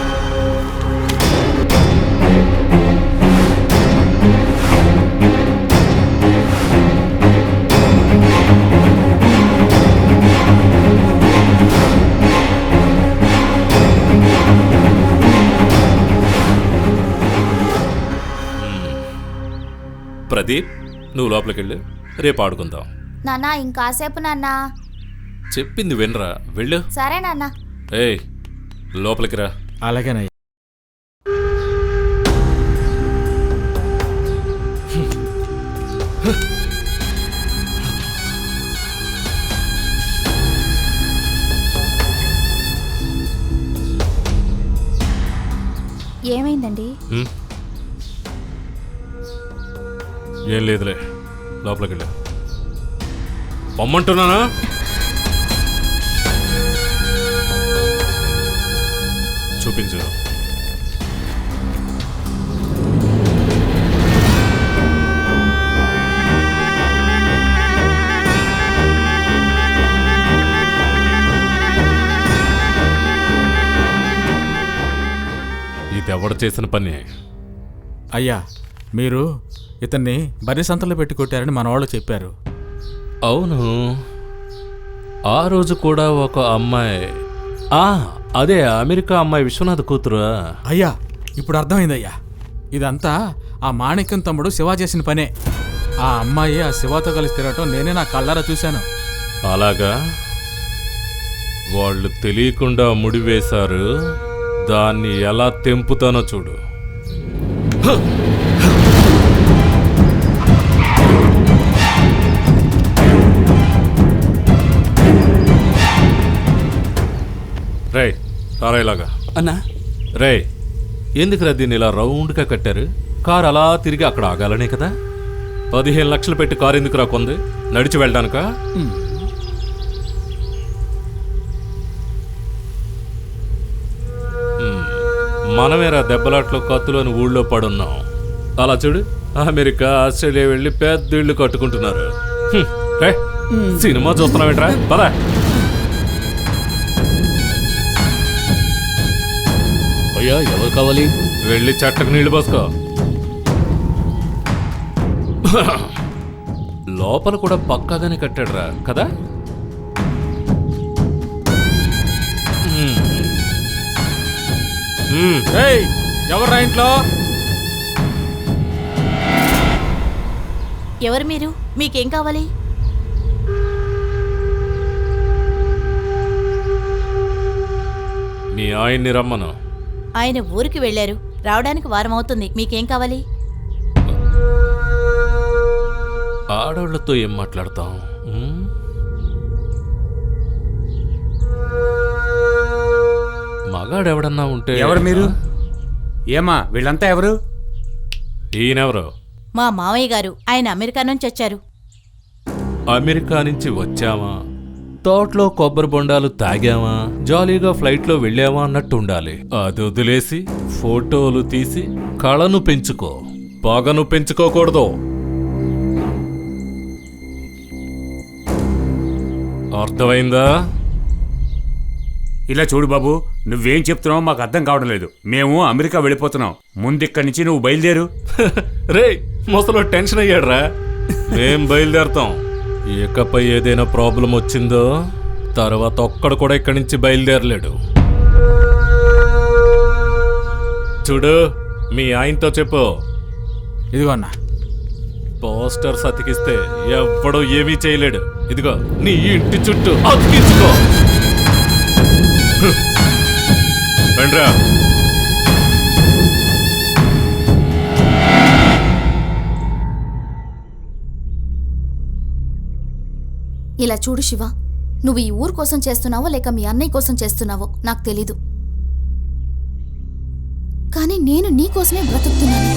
ప్రదీప్, నువ్వు లోపలికి వెళ్ళు, రేపు ఆడుకుందాం. నాన్న ఇంకాసేపు నాన్న. చెప్పింది వినరా, వెళ్ళు. సరే నాన్న. ఏయ్, లోపలికి రా. అలాగేనయ్యా. ఏమైందండి? ఏం లేదులే, లోపలికి వెళ్ళు. పొమ్మంటున్నానా? చూపించు. ఇది ఎవడు చేసిన పని? అయ్యా, మీరు ఇతన్ని బర్రె సంతలో పెట్టి కొట్టారని మన వాళ్ళు చెప్పారు. అవును, ఆ రోజు కూడా ఒక అమ్మాయి అదే అమెరికా అమ్మాయి విశ్వనాథ్ కూతురు. అయ్యా ఇప్పుడు అర్థమైందయ్యా, ఇదంతా ఆ మాణిక్యం తమ్ముడు శివ చేసిన పనే. ఆ అమ్మాయి ఆ శివతో కలిసి తిరగటం నేనే నా కళ్ళారా చూశాను. అలాగా? వాళ్ళు తెలియకుండా ముడివేశారు, దాన్ని ఎలా తెంపుతానో చూడు. రే రారాయిలాగా అన్నా. రే ఎందుకురా దీన్ని ఇలా రౌండ్గా కట్టారు? కారు అలా తిరిగి అక్కడ ఆగాలనే కదా. 15 లక్షలు పెట్టి కారు ఎందుకు రాకుంది? నడిచి వెళ్ళడానికా? మనమేరా దెబ్బలాట్లో కత్తులోని ఊళ్ళో పడున్నాం. అలా చూడు, అమెరికా ఆస్ట్రేలియా వెళ్ళి పెద్ద ఇళ్ళు కట్టుకుంటున్నారు. రే సినిమా చూస్తున్నావేంట్రా? పదా. అయ్యా ఎవరు కావాలి? వెళ్ళి చెట్టకు నీళ్లు పోసుకో. లోపల కూడా పక్కాగానే కట్టాడురా కదా. ఎవర్రా ఇంట్లో? ఎవరు మీరు? మీకేం కావాలి? మీ ఆయన్ని రమ్మను. ఆయన ఊరికి వెళ్ళారు, రావడానికి వారం అవుతుంది. మీకేం కావాలి? ఆడవాళ్లతో ఏం మాట్లాడతాం? మగాడెవడన్నా ఉంటే. ఎవరు మీరు? ఏమా వీళ్ళంతా ఎవరు? ఈయనెవరు? మా మావయ్య గారు. ఆయన అమెరికా నుంచి వచ్చారు. అమెరికా నుంచి వచ్చామా, తోటలో కొబ్బరి బొండాలు తాగామా, జాలీగా ఫ్లైట్లో వెళ్ళామా అన్నట్టు ఉండాలి. అది వదిలేసి ఫోటోలు తీసి కళను పెంచుకో, పగను పెంచుకోకూడదు. అర్థమైందా? ఇలా చూడు బాబు, నువ్వేం చెప్తున్నావో మాకు అర్థం కావడం లేదు. మేము అమెరికా వెళ్ళిపోతున్నాం. ముందిక్కడి నుంచి నువ్వు బయలుదేరు. రే మొసలో టెన్షన్ అయ్యాడ్రా. మేం బయలుదేరతాం. ఇకపై ఏదైనా ప్రాబ్లం వచ్చిందో తర్వాత ఒక్కడు కూడా ఇక్కడి నుంచి బయలుదేరలేడు. చూడు, మీ ఆయనతో చెప్పు. ఇదిగో అన్నా, పోస్టర్స్ అతికిస్తే ఎవ్వడూ ఏమీ చేయలేడు. ఇదిగో నీ ఇంటి చుట్టూ అతికించుకో. రండ్రా. ఇలా చూడు శివ, నువ్వు ఈ ఊరు కోసం చేస్తున్నావో లేక మీ అన్నయ్య కోసం చేస్తున్నావో నాకు తెలీదు, కానీ నేను నీ కోసమే బ్రతుకుతున్నాను.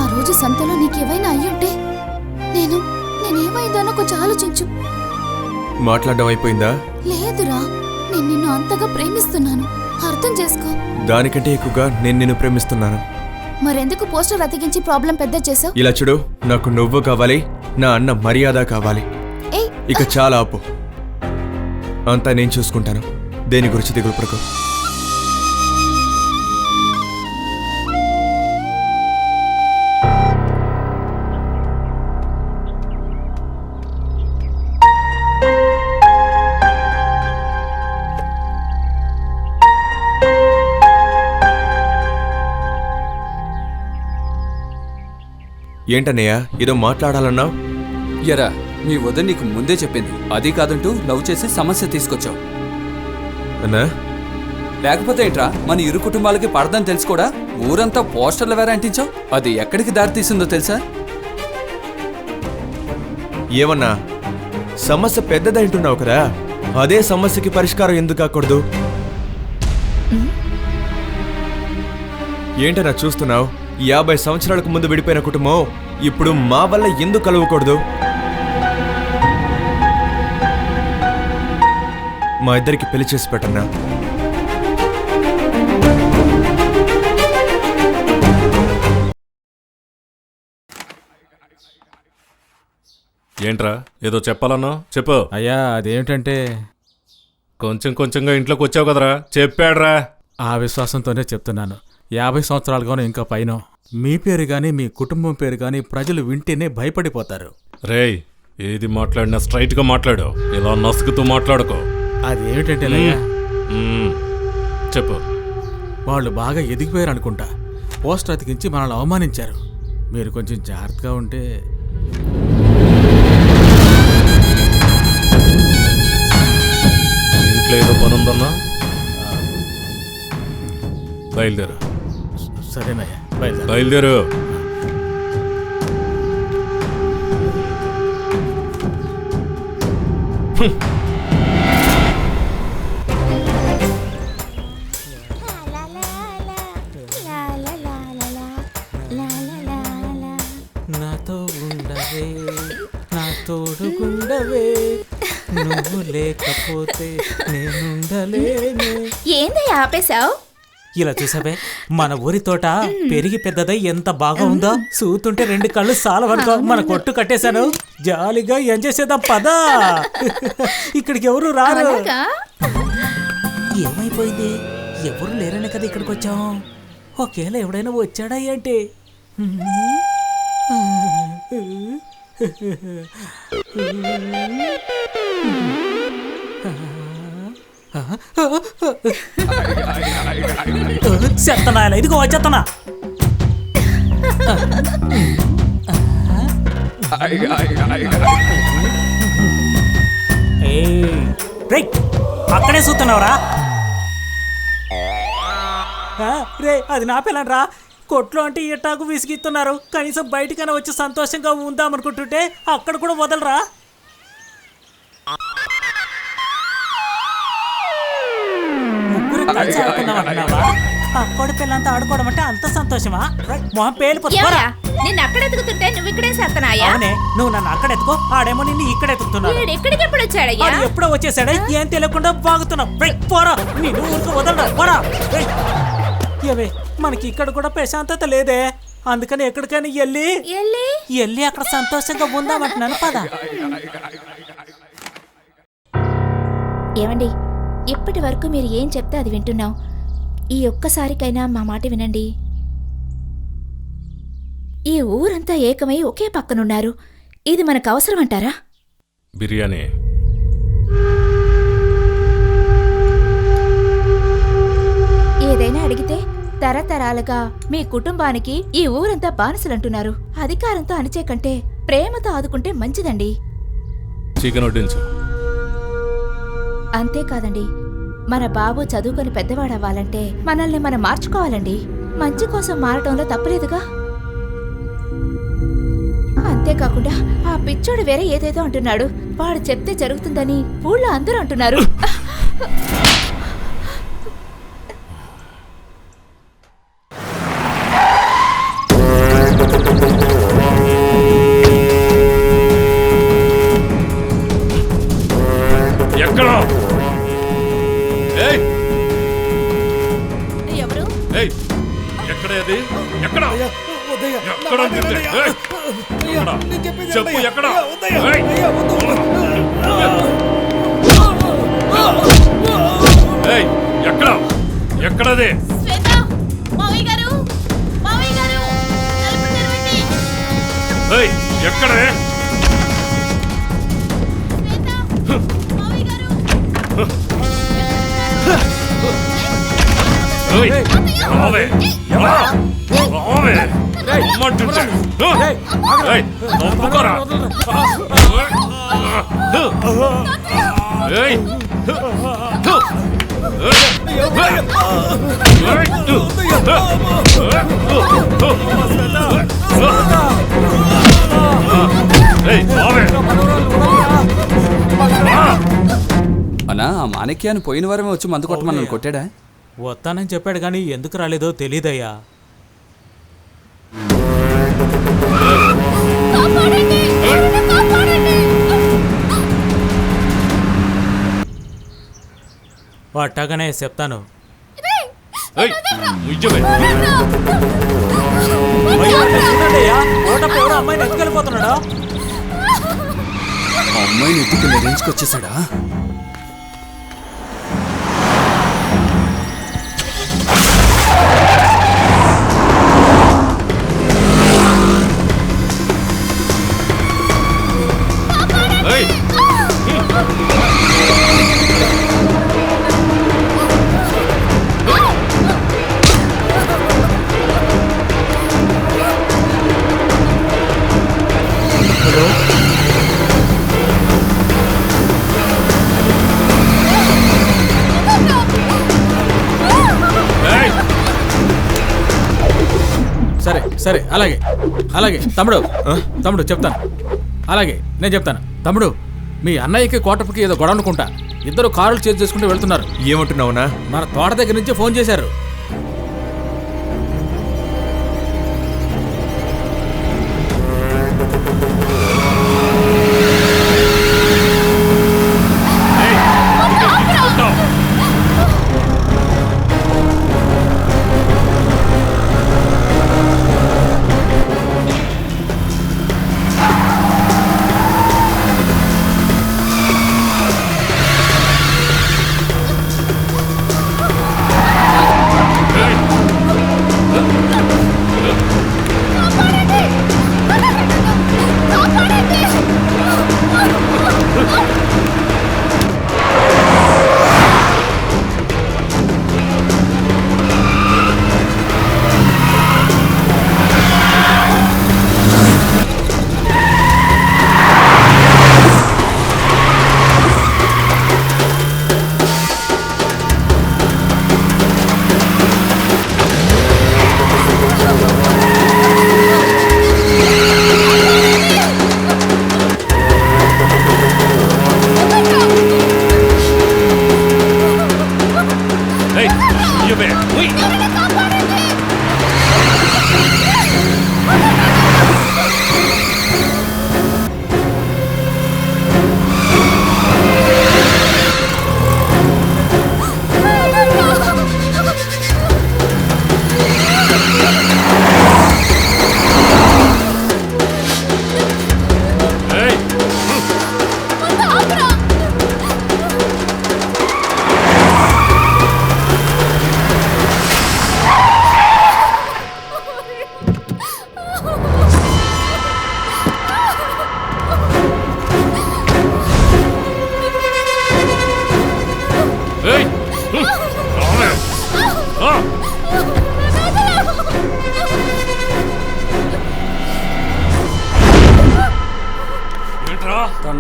ఆ రోజు సంతలో నీకేమైనా అయ్యుంటే నేనేమైందోనో కొంచెం ఆలోచించు. మాట్లాడడం అయిపోయిందా? లేదురా, నేను నిన్ను అంతగా ప్రేమిస్తున్నాను, అర్థం చేసుకో. దానికంటే ఎక్కువగా నేను నిన్ను ప్రేమిస్తున్నాను. మరెందుకు పోస్టర్ అతికించి ప్రాబ్లం పెద్ద చేసావు? ఇలా చూడు, నాకు నువ్వు కావాలి, నా అన్న మర్యాద కావాలి. ఇక చాలా ఆపు. అంతా నేను చూసుకుంటాను. దేని గురించి దిగులు పడకు. ఏంటన్నయ్య ఏదో మాట్లాడాలన్నావు? ఎరా, నీ వద్ద నీకు ముందే చెప్పింది. అది కాదంటూ లవ్ చేసి సమస్య తీసుకొచ్చావు అన్నా. లేకపోతే ఏంట్రా, మన ఇరు కుటుంబాలకి పడదని తెలుసు కూడా ఊరంతా పోస్టర్లు వేరే అంటించావు. అది ఎక్కడికి దారి తీసిందో తెలుసా? ఏమన్నా సమస్య పెద్దదంటున్నావు కదా, అదే సమస్యకి పరిష్కారం ఎందుకు కాకూడదు? ఏంటన్నా చూస్తున్నావు? 50 సంవత్సరాలకు ముందు విడిపోయిన కుటుంబం ఇప్పుడు మా వల్ల ఎందుకు కలవకూడదు? మా ఇద్దరికి పెళ్లి చేసి పెట్టన్నా. ఏంట్రా ఏదో చెప్పాలన్నా? చెప్పు. అయ్యా అదేమిటంటే, కొంచెం కొంచెంగా ఇంట్లోకి వచ్చావు కదరా, చెప్పాడ్రా. ఆ విశ్వాసంతోనే చెప్తున్నాను. 50 సంవత్సరాలుగానో ఇంకా పైన మీ పేరు గాని మీ కుటుంబం పేరు గాని ప్రజలు వింటేనే భయపడిపోతారు. రేయ్, ఏది మాట్లాడినా స్ట్రైట్గా మాట్లాడు, ఇలా నసుకుతూ మాట్లాడుకో. అదేమిటంటేనయ్యా, చెప్పు. వాళ్ళు బాగా ఎదిగిపోయారు అనుకుంటా. పోస్టర్ అతికించి మనల్ని అవమానించారు. మీరు కొంచెం జాగ్రత్తగా ఉంటే. ఇంట్లో ఏదో పనుందన్నా, బయలుదేరు. సరేనయ్యా, బయలుదేరు. నాతో ఉండవే, నా తోడుగుండవే, నువ్వు లేకపోతే నేనుండలేనే. ఏంది ఆపేశావు? ఇలా చూసావే, మన ఊరి తోట పెరిగి పెద్దదై ఎంత బాగా ఉందో. చూస్తుంటే 2 కళ్ళు సాలవనుకో. మన కొట్టు కట్టేశాను, జాలీగా ఎంజాయ్ చేద్దాం పదా. ఇక్కడికి ఎవరు రారు. ఏమైపోయింది? ఎవరు లేరనే కదా ఇక్కడికి వచ్చాం. ఒకేళ ఎవడైనా వచ్చాడా ఏంటి? చెత్తనాయన, ఇదిగో వచ్చేత్తనా. అక్కడే చూస్తున్నావురా? రే, అది నా పిల్లని రా. కొట్లో అంటే ఎట్టాకు విసిగిస్తున్నారు. కనీసం బయటికైనా వచ్చి సంతోషంగా ఉందామనుకుంటుంటే అక్కడ కూడా వదలరా. ముగ్గురు కలిసి ఆడుకుందామంటున్నావా? అక్కడి పిల్లంతా ఆడుకోవడం అంటే అంత సంతోషమా? మొహం పేలిపోతా. నిన్ను అక్కడ ఎత్తుకుతుంటే నువ్వు ఇక్కడే చేస్తున్నాయా? అవునే, నువ్వు నన్ను అక్కడ ఎత్తుకో, ఆడేమో నిన్ను ఇక్కడ ఎత్తుకుతున్నాడు. ఎక్కడికి ఎప్పుడు వచ్చాడయ్యా? ఎప్పుడో వచ్చేసాడా? ఏం తెలియకుండా బాగుతున్నావు. పోరా, నేను ఊరికి వదలరా. పోరా. ఏవే, మనకి ఇక్కడ కూడా ప్రశాంతత లేదే. అందుకని ఎక్కడికైనా వెళ్ళి అక్కడ సంతోషంగా ఉందామంటున్నాను పదా. ఏమండి, ఇప్పటి వరకు మీరు ఏం చెప్తే అది వింటున్నాం. ఈ ఒక్కసారికైనా మా మాట వినండి. ఈ ఊరంతా ఏకమై ఒకే పక్కనున్నారు. ఇది మనకు అవసరం అంటారా? బిర్యానీ ఏదైనా అడిగితే తరతరాలుగా మీ కుటుంబానికి ఈ ఊరంతా బానిసలంటున్నారు. అధికారంతో అణిచే కంటే ప్రేమతో ఆదుకుంటే మంచిదండి. చికెన్ వడ్డించు. అంతేకాదండి, మన బాబు చదువుకొని పెద్దవాడవ్వాలంటే మనల్ని మనం మార్చుకోవాలండి. మంచి కోసం మారటంలో తప్పలేదుగా. అంతేకాకుండా ఆ పిచ్చోడు వేరే ఏదేదో అంటున్నాడు. వాడు చెప్తే జరుగుతుందని ఊళ్ళో అందరూ అంటున్నారు. ఎక్కడ? ఎవరు? ఎక్కడ అది? ఎక్కడ? ఎక్కడ అంటుంటే? చెప్పు, ఎక్కడ? ఎక్కడ? ఎక్కడది? ఎక్కడే? అన్నా, ఆ మాణిక్యాన్ని పోయిన వారమే వచ్చి మందు కొట్టమని కొట్టాడా? వస్తానని చెప్పాడు కానీ ఎందుకు రాలేదో తెలీదయ్యా. అట్టగానే చెప్తాను. అమ్మాయిని ఎత్తుకెళ్ళిపోతున్నాడా? అమ్మాయిని ఎత్తుకెళ్ళి రేంజ్కి వచ్చేసాడా? సరే అలాగే అలాగే తమ్ముడు చెప్తాను. అలాగే నేను చెప్తాను. తమ్ముడు, మీ అన్నయ్యకి కోటప్పకి ఏదో గొడవ అనుకుంటా. ఇద్దరు కారులు చేసి చేసుకుంటూ వెళ్తున్నారు. ఏమంటున్నావునా? మన తోట దగ్గర నుంచి ఫోన్ చేశారు.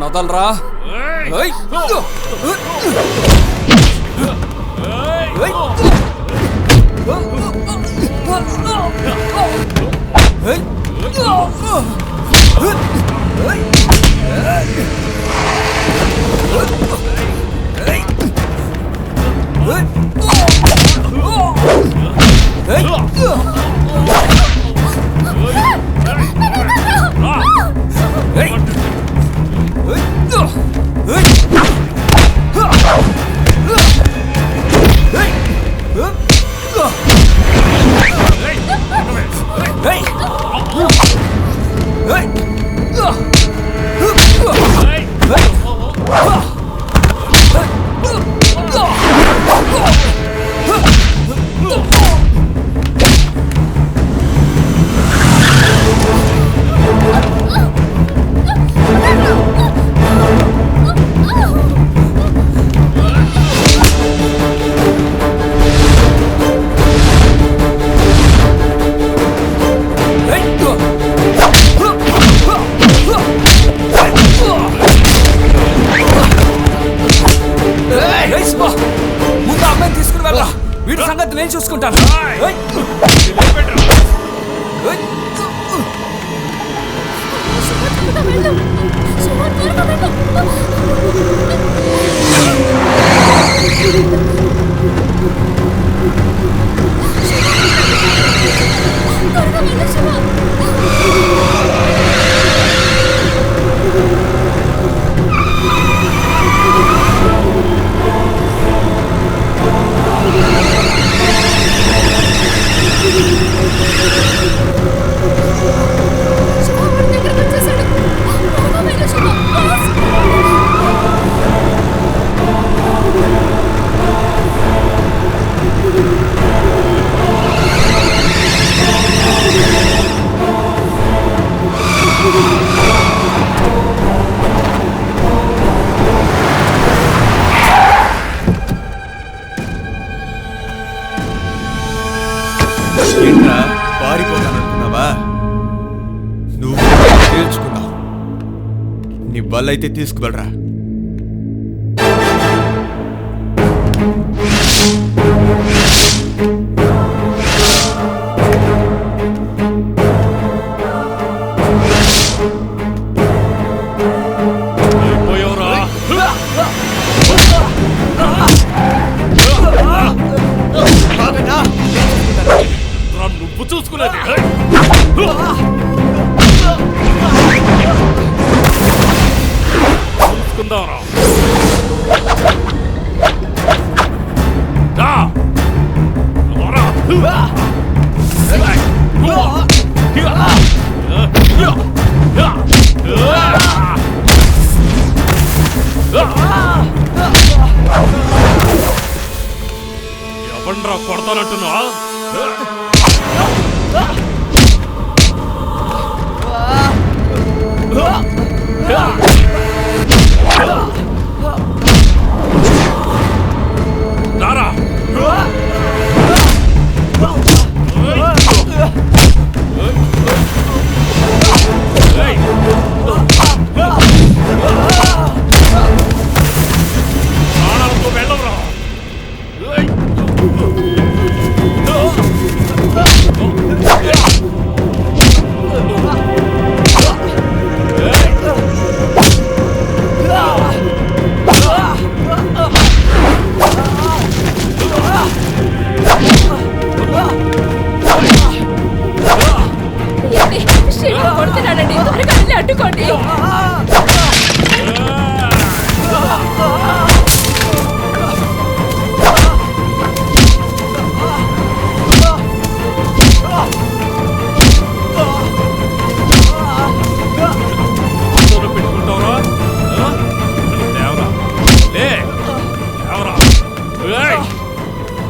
వదలరా. ముందు అమ్మాయిని తీసుకుని వెళ్ళరా. వీడి సంగతి నేను చూసుకుంటాను. ఏంట్రా పారిపోతాననుకున్నావా? నువ్వు తేల్చుకున్నావు. నీ బల్లైతే తీసుకువెళ్ళరా. చెప్పులేది చూసుకుందాం ఎవండ్రా కొడతానంటున్నా దారా ప్రాణాలతో వెళ్ళవరా కొడుతున్నాడండి, త్వరగా వెళ్ళి అడ్డుకోండి. పెట్టుకుంటావరా లేవరా లేవరా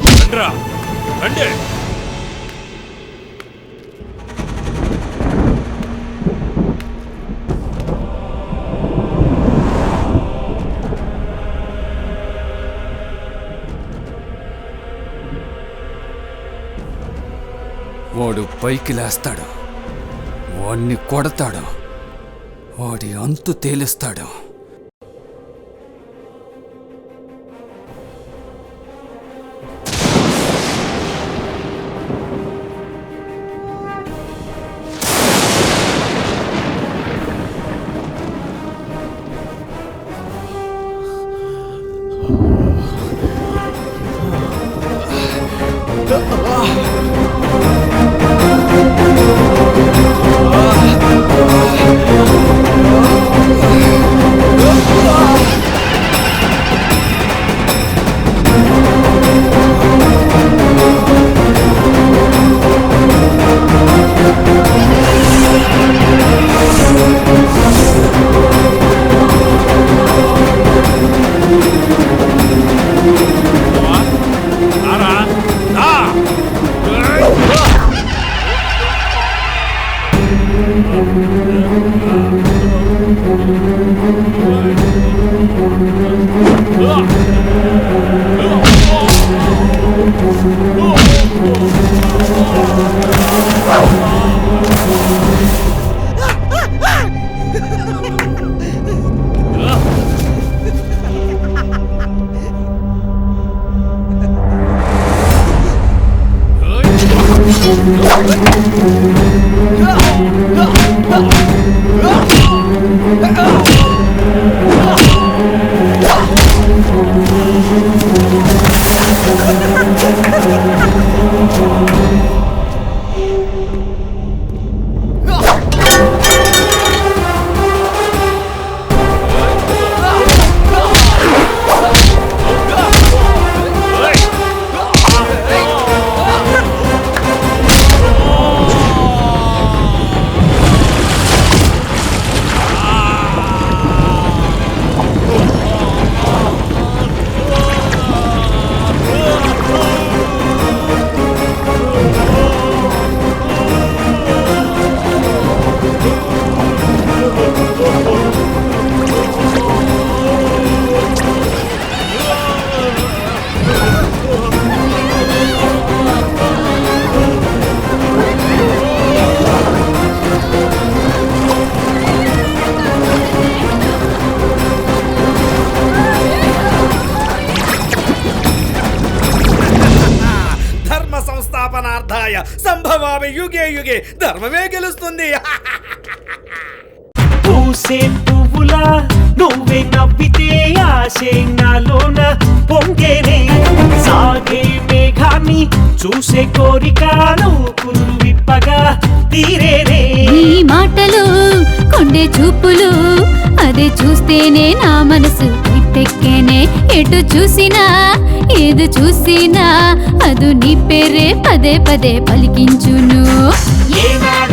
రండిరా రండి వాడు పైకి లేస్తాడు, వాడిని కొడతాడు, వాడి అంతు తేలుస్తాడు. సంస్థాపనార్థాయ సంభవామి యుగే యుగే ధర్మమే గెలుస్తుంది. పూసే పువ్వులా నువ్వే నవ్వితే ఆశే నాలోన పొంగేనే, సాగే మేఘాన్ని చూసే కోరిక నువ్వు విప్ప బాగా తీరేనే నీ మాటలు కొండే చూపులు అదే చూస్తేనే నా మనసు ఇట్టెక్కేనే ఎటు చూసినా ఏది చూసినా అదు నీ పేరే పదే పదే పలికించును ఏనాడు